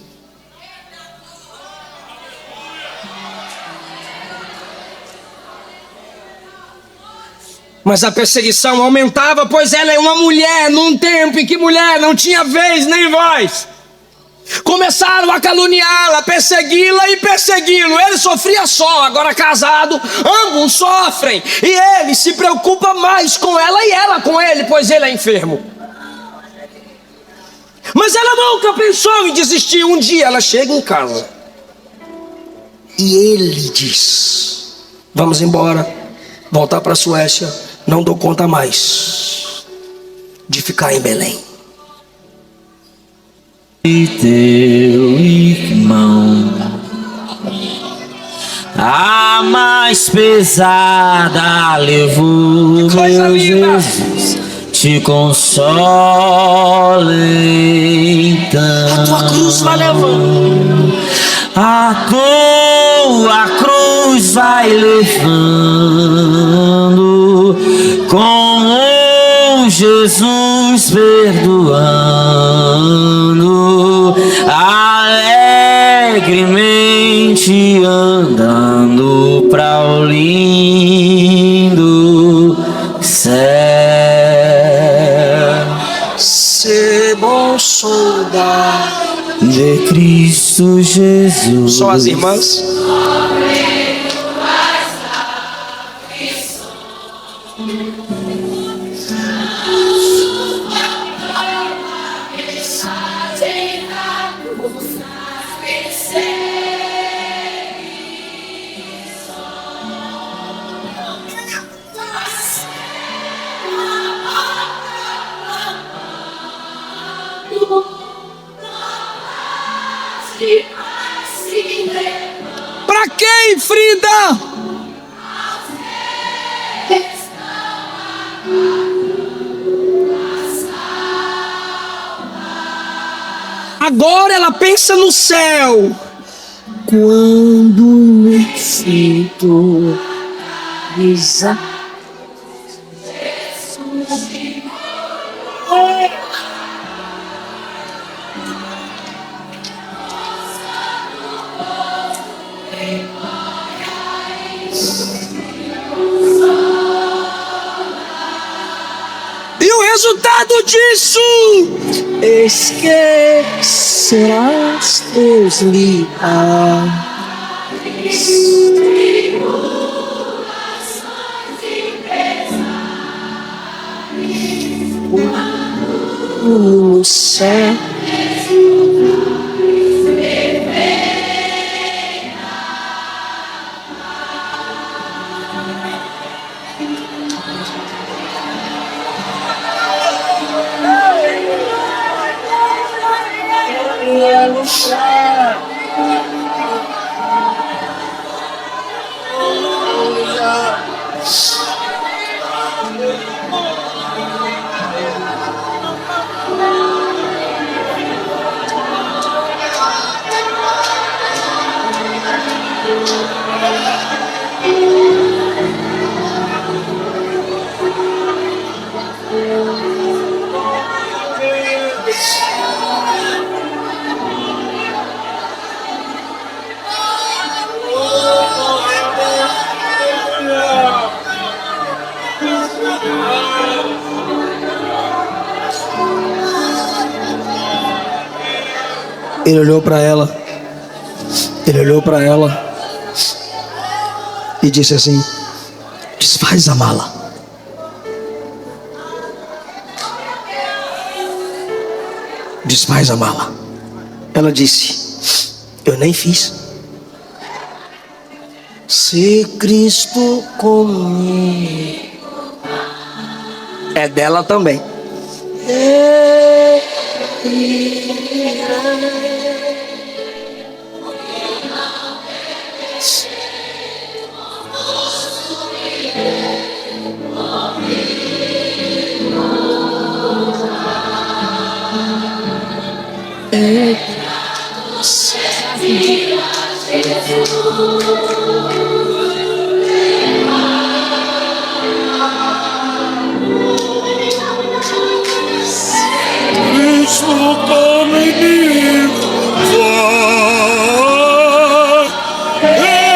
Mas a perseguição aumentava, pois ela é uma mulher num tempo em que mulher não tinha vez nem voz. Começaram a caluniá-la, persegui-la e persegui-lo. Ele sofria só, agora casado, ambos sofrem. E ele se preocupa mais com ela e ela com ele, pois ele é enfermo. Mas ela nunca pensou em desistir. Um dia ela chega em casa e ele diz: vamos embora, voltar para a Suécia. Não dou conta mais de ficar em Belém. E teu irmão, a mais pesada levou, meu Jesus, te consola então. A tua cruz vai levando, a tua cruz vai levando, com Jesus perdoando, alegremente andando pra o lindo céu. ser bom soldado de Cristo Jesus. Só as irmãs. Pra quem, Frida? Agora ela pensa no céu. Quando me sinto exato. E o resultado disso? Esquecerás teus liares. No céu. Ele olhou para ela. Ele olhou para ela e disse assim: desfaz a mala. Desfaz a mala. Ela disse: eu nem fiz. Se Cristo comigo. É dela também. Cristo comigo, eu irei.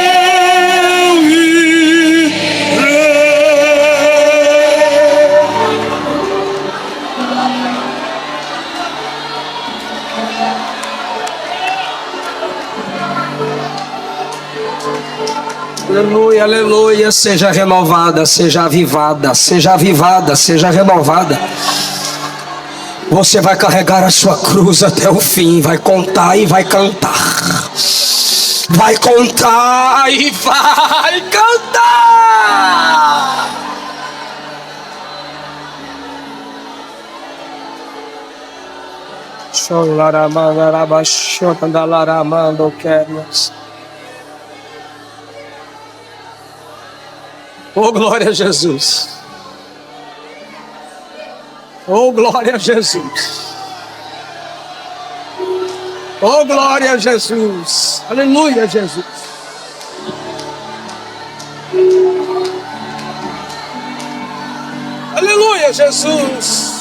Aleluia, aleluia. Seja renovada, seja avivada, seja avivada, seja renovada. Você vai carregar a sua cruz até o fim, vai contar e vai cantar. Vai contar e vai cantar. Oh, glória a Jesus. Oh, glória a Jesus. Oh, glória a Jesus. Aleluia, Jesus. Aleluia, Jesus.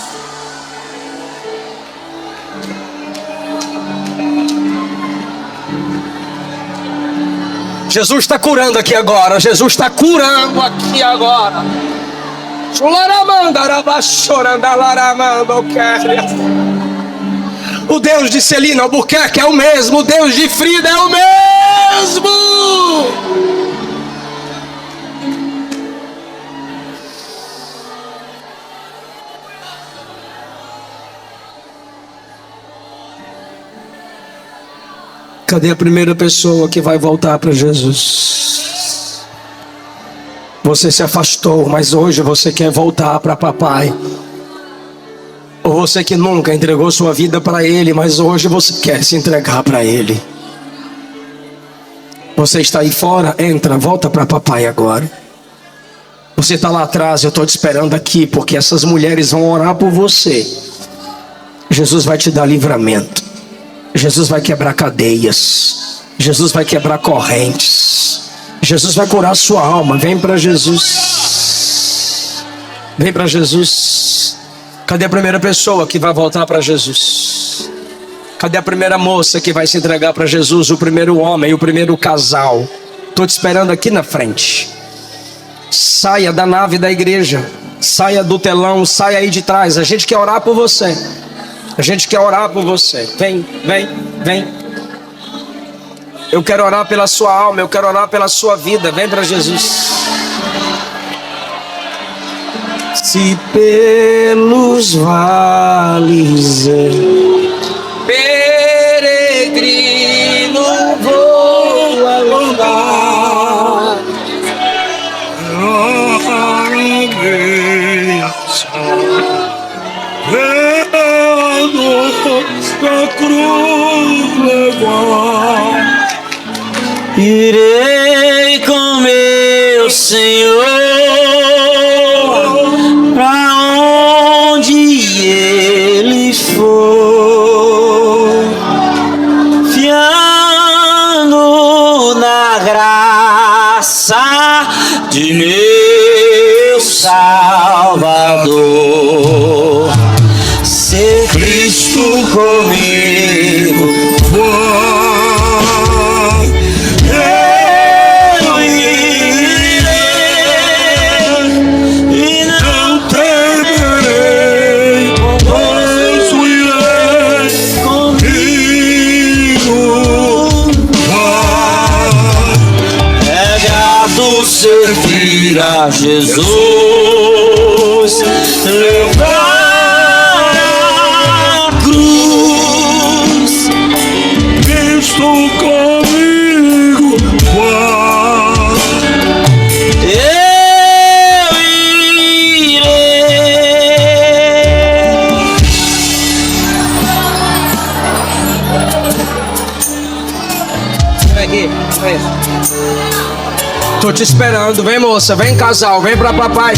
Jesus está curando aqui agora. Jesus está curando aqui agora. O Deus de Celina Albuquerque é o mesmo. O Deus de Frida é o mesmo. Cadê a primeira pessoa que vai voltar para Jesus? Você se afastou, mas hoje você quer voltar para papai. Ou você que nunca entregou sua vida para ele, mas hoje você quer se entregar para ele. Você está aí fora, entra, volta para papai agora. Você está lá atrás, eu estou te esperando aqui, porque essas mulheres vão orar por você. Jesus vai te dar livramento. Jesus vai quebrar cadeias. Jesus vai quebrar correntes. Jesus vai curar a sua alma. Vem para Jesus. Vem para Jesus. Cadê a primeira pessoa que vai voltar para Jesus? Cadê a primeira moça que vai se entregar para Jesus? O primeiro homem, o primeiro casal. Estou te esperando aqui na frente. Saia da nave da igreja. Saia do telão, saia aí de trás. A gente quer orar por você. A gente quer orar por você. Vem, vem, vem. Eu quero orar pela sua alma. Eu quero orar pela sua vida. Vem para Jesus. Se pelos vales peregrino vou a lugar da cruz levar. Irei com meu Senhor pra onde Ele for, fiando na graça de meu Salvador. Se Cristo comigo for, eu irei e não temerei, pois irei comigo. É grato servir a Jesus, levar a cruz. Cristo comigo vai. Eu irei. Vem aqui, vem. Tô te esperando, vem moça, vem casal, vem pra papai.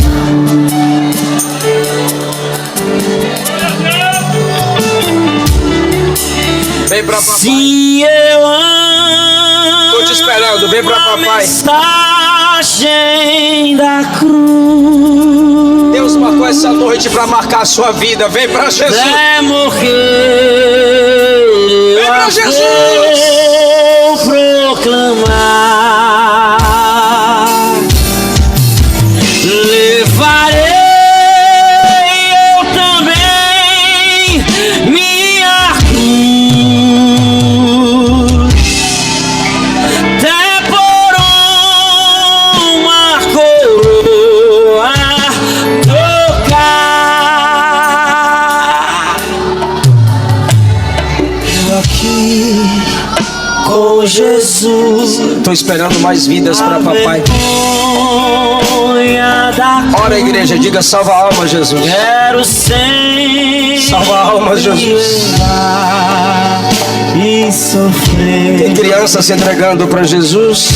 Vem pra papai. Se eu amo, Tô te esperando, vem pra papai. mensagem da cruz. Deus marcou essa noite pra marcar a sua vida. Vem pra Jesus. É morrer. Vem pra Jesus. Vou proclamar. Levarei eu também minha cruz, até por uma coroa tocar. Eu aqui com Jesus. Tô esperando mais vidas pra papai. Ora, igreja, diga: salva a alma, Jesus. Quero sempre Salva a alma, Jesus. e sofrer. Tem criança se entregando pra Jesus.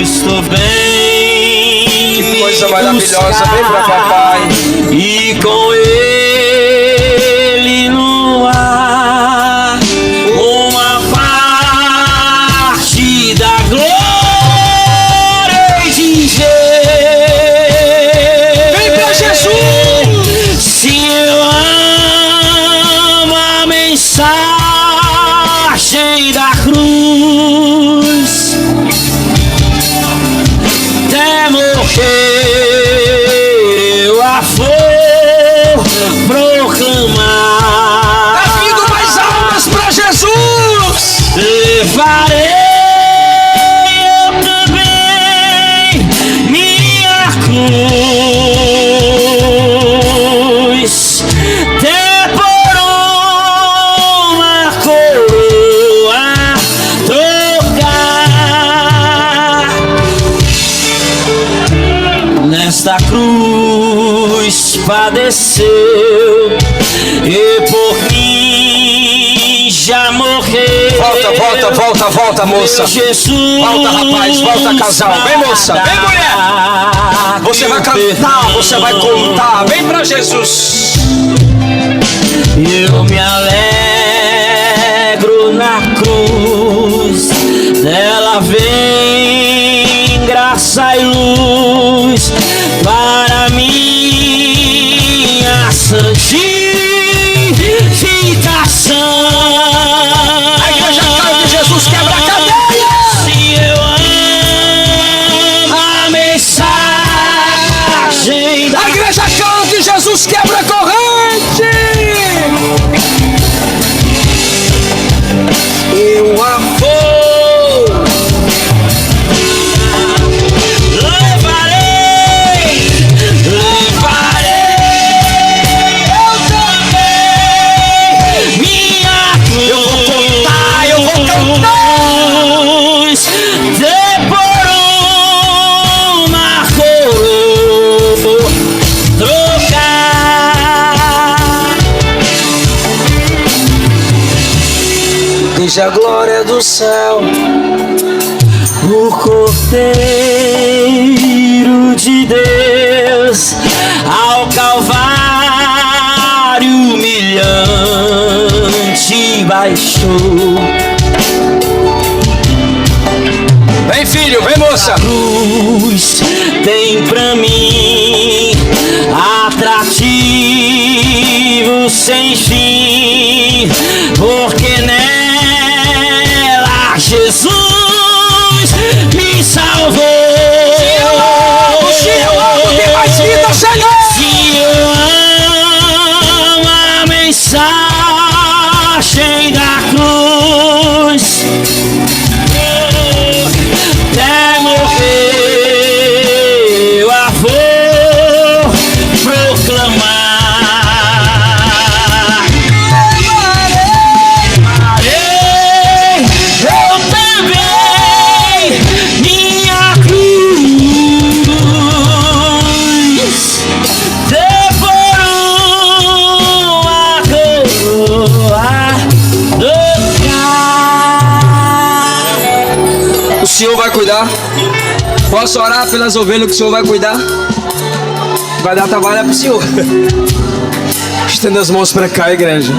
Estou bem. Que coisa maravilhosa. Vem pra papai. E com ele no ar, uma parte da glória de ver. Vem pra Jesus. Se eu amo a mensagem da cruz, até morrer eu a vou proclamar. Tá vindo mais almas pra Jesus. Levarei eu também minha cruz, até por uma coroa trocar. Nesta cruz padeceu e por mim já morreu. Volta, moça. Jesus, Volta, rapaz, volta, casal. Vem, moça, vem, mulher. Você vai cantar, você vai contar. Vem pra Jesus. Eu me alegro na cruz, dela vem graça e luz para minha santificação. A igreja canta e Jesus quebra a cadeia. Se eu amo a mensagem da A igreja canta e Jesus quebra a corrente. Eu a vou. levarei eu também minha cruz. Eu vou contar, eu vou cantar. De por uma coroa trocar. Desde a glória do céu, O Cordeiro de Deus ao Calvário humilhante baixou. vem filho, vem moça. Cruz tem pra mim atrativo sem fim, porque nela Jesus me salvou. Se eu amo, tem mais vida, Senhor. Se eu amo a mensagem da cruz, até morrer eu a vou proclamar. Levarei Senhor vai cuidar. Posso orar pelas ovelhas que o Senhor vai cuidar? Vai dar trabalho é pro Senhor. Estenda as mãos para cá, igreja.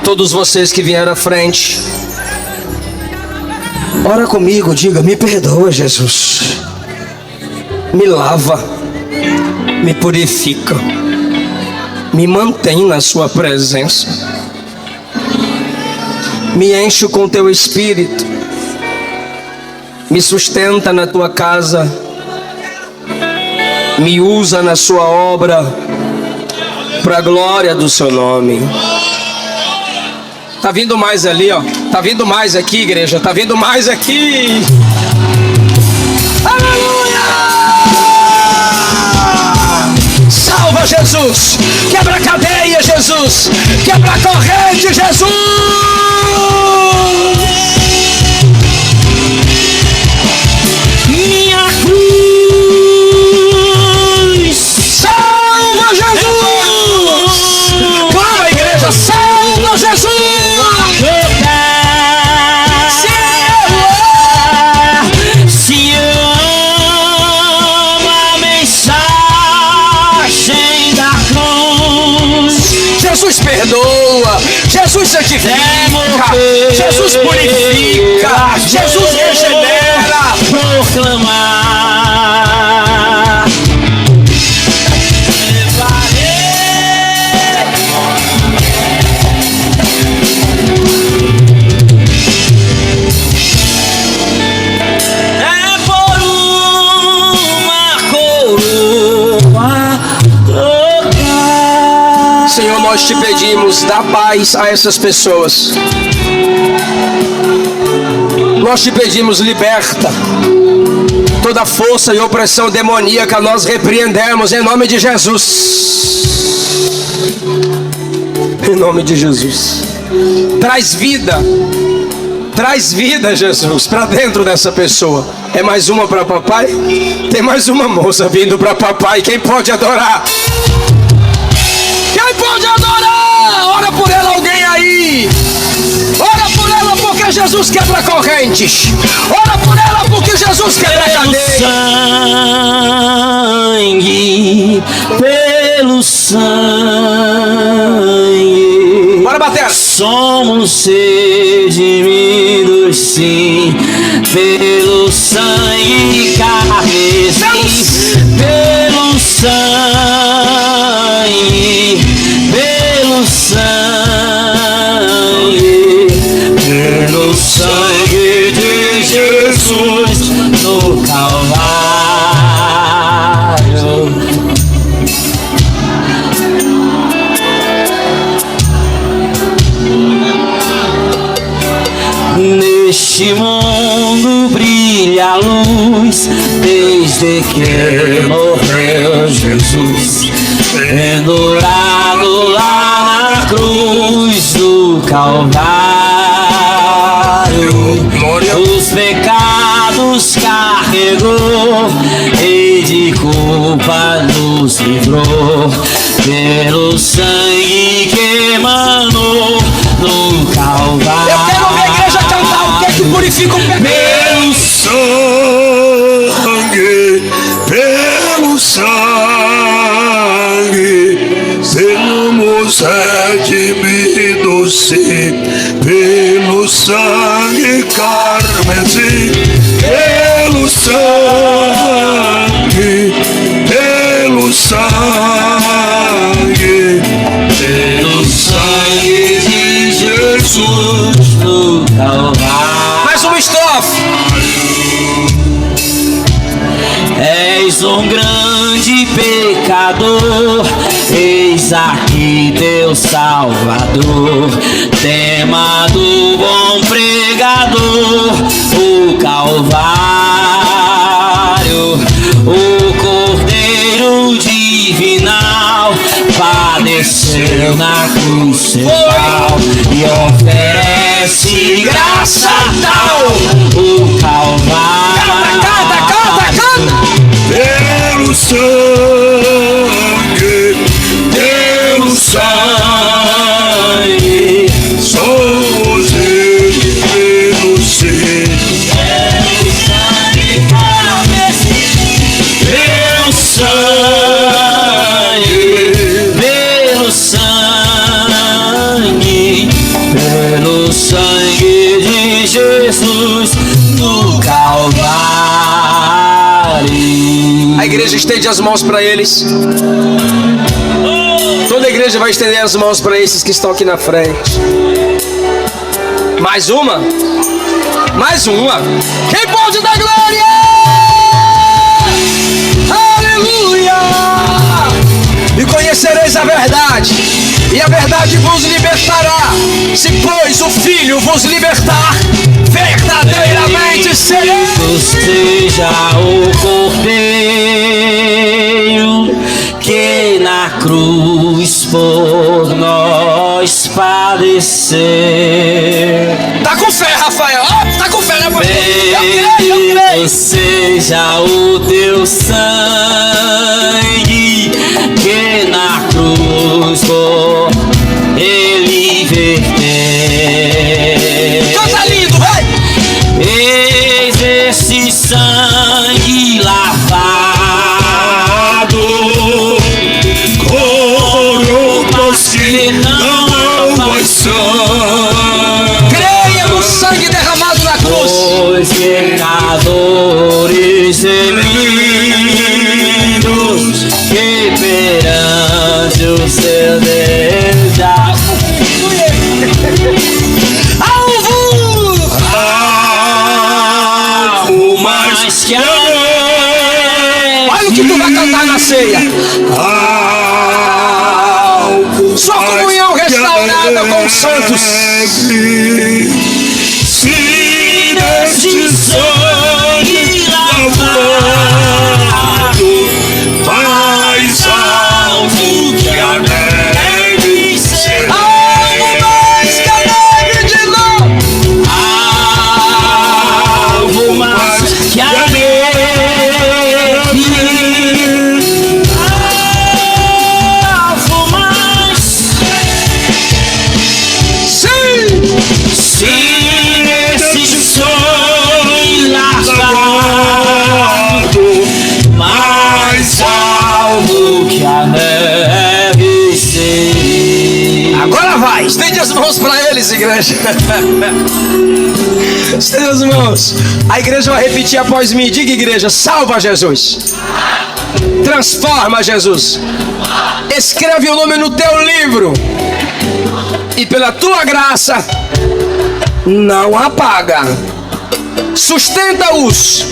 Todos vocês que vieram à frente, ora comigo, diga: me perdoa, Jesus. Me lava, me purifica, me mantém na sua presença, me enche com teu espírito, me sustenta na tua casa, me usa na sua obra, para a glória do seu nome. Tá vindo mais ali, ó. Tá vindo mais aqui, igreja. Tá vindo mais aqui. Aleluia! Salva, Jesus. Quebra a cadeia, Jesus. Quebra a corrente, Jesus. Minha cruz. Salva, Jesus. Clama, igreja. Salva, Jesus. Jesus perdoa, Jesus santifica, Jesus purifica, Jesus regenera. Proclamar. É por uma coroa. Senhor, nós te pedimos, dá paz a essas pessoas. Nós te pedimos, liberta toda força e opressão demoníaca. Nós repreendemos em nome de Jesus. Em nome de Jesus. Traz vida, Jesus, para dentro dessa pessoa. É mais uma para papai? Tem mais uma moça vindo para papai. Quem pode adorar? Quem pode adorar? Ora por ela, alguém aí. Ora por ela, porque Jesus quebra correntes. Ora por ela, porque Jesus quebra cadeias. Pelo sangue. Bora bater. Somos redimidos, sim, pelo sangue carmesim. Pelo sangue. Pelo sangue, pelo sangue de Jesus no Calvário. Neste mundo brilha a luz, desde que morreu Jesus, pendurado lá na cruz do Calvário. Os pecados carregou e de culpa nos livrou, pelo sangue que emanou no Calvário. Eu quero ver a igreja cantar o que é que purifica o pecado. Pelo sangue, seremos redimidos, sim, pelo sangue carmesim, pelo sangue, pelo sangue, pelo sangue de Jesus no Calvário. Mais uma estrofe. És um grande pecador, eis aqui teu Salvador, tema do bom pregador, o Calvário, o Cordeiro divinal, padeceu na cruz central e oferece graça tal, o Calvário. Canta. pelo sangue. igreja estende as mãos para eles. Toda a igreja vai estender as mãos para esses que estão aqui na frente. Mais uma? Mais uma. Quem pode dar glória? Aleluia! E conhecereis a verdade, e a verdade vos libertará. Se pois o Filho vos libertar, verdadeiramente sereis. Seja o Cordeiro que na cruz por nós padecer. Tá com fé, Rafael. Tá com fé, né, pastor? Bendito seja o teu sangue que na cruz por ele verter. Canta lindo, vai! Eis esse sangue lavado, Coroas que não sangue. Creia no sangue derramado na cruz. Os pecadores remidos que perante o seu Deus já Alvo mais que a Olha o que tu vai cantar na ceia. Sua comunhão restaurada com os santos. Se deste sangue lavado, mais alto que a neve será. Algo mais que a neve de novo. alvo mais que a neve, alvo mais. Sim. Se esse sonho lavado, mais alvo que a neve seria. Agora vai. Estende as mãos para eles, igreja. Estende as mãos. A igreja vai repetir após mim. Diga, igreja: salva Jesus. Transforma Jesus. Escreve o nome no teu livro. E pela tua graça, não apaga. Sustenta-os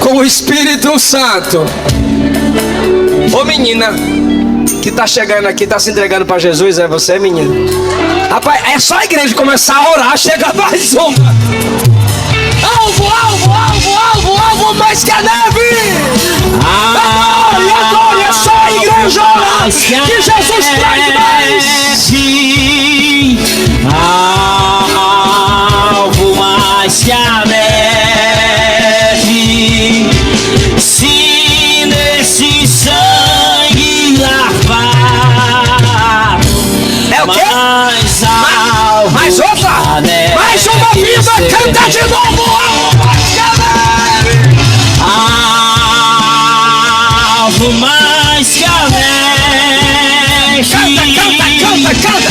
com o Espírito Santo. Ô menina que tá chegando aqui, tá se entregando para Jesus, é você, menina? Rapaz, é só a igreja começar a orar, chega mais uma. Alvo, alvo, alvo, alvo, alvo mais que a neve. Glória, é só a igreja orar que Jesus traz mais. Alvo mais que a neve, se nesse sangue lavar. É o quê? Mais alvo, Mais outra? Mais uma vida, canta de novo. Alvo mais que a neve. alvo mais que a neve. Canta, canta, canta, canta.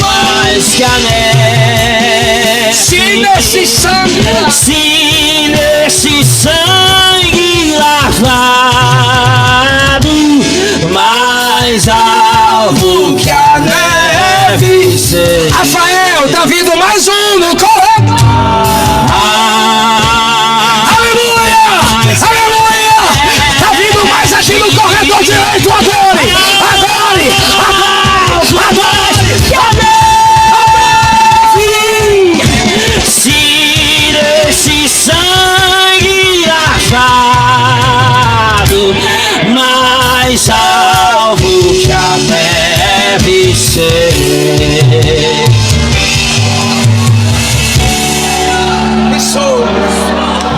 Mais que a neve. Se nesse sangue, Se nesse sangue lavado, mais alvo que a neve seja. Rafael, tá vindo mais um no corredor. Aleluia! Aleluia! Tá vindo mais aqui no corredor direito. Adore! Adore! Adore! Adore! Se nesse sangue lavado, mais alvo que a neve ser.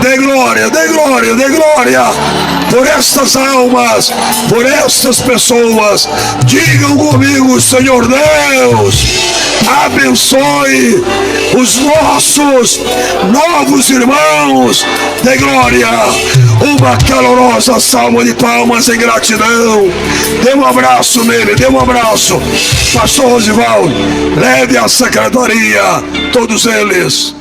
Dê glória, dê glória, dê glória por estas almas, por estas pessoas. Digam comigo: Senhor Deus, abençoe os nossos novos irmãos. Dê glória. Uma calorosa salva de palmas em gratidão. Dê um abraço nele, dê um abraço. Pastor Rosivaldo, leve a secretaria, todos eles.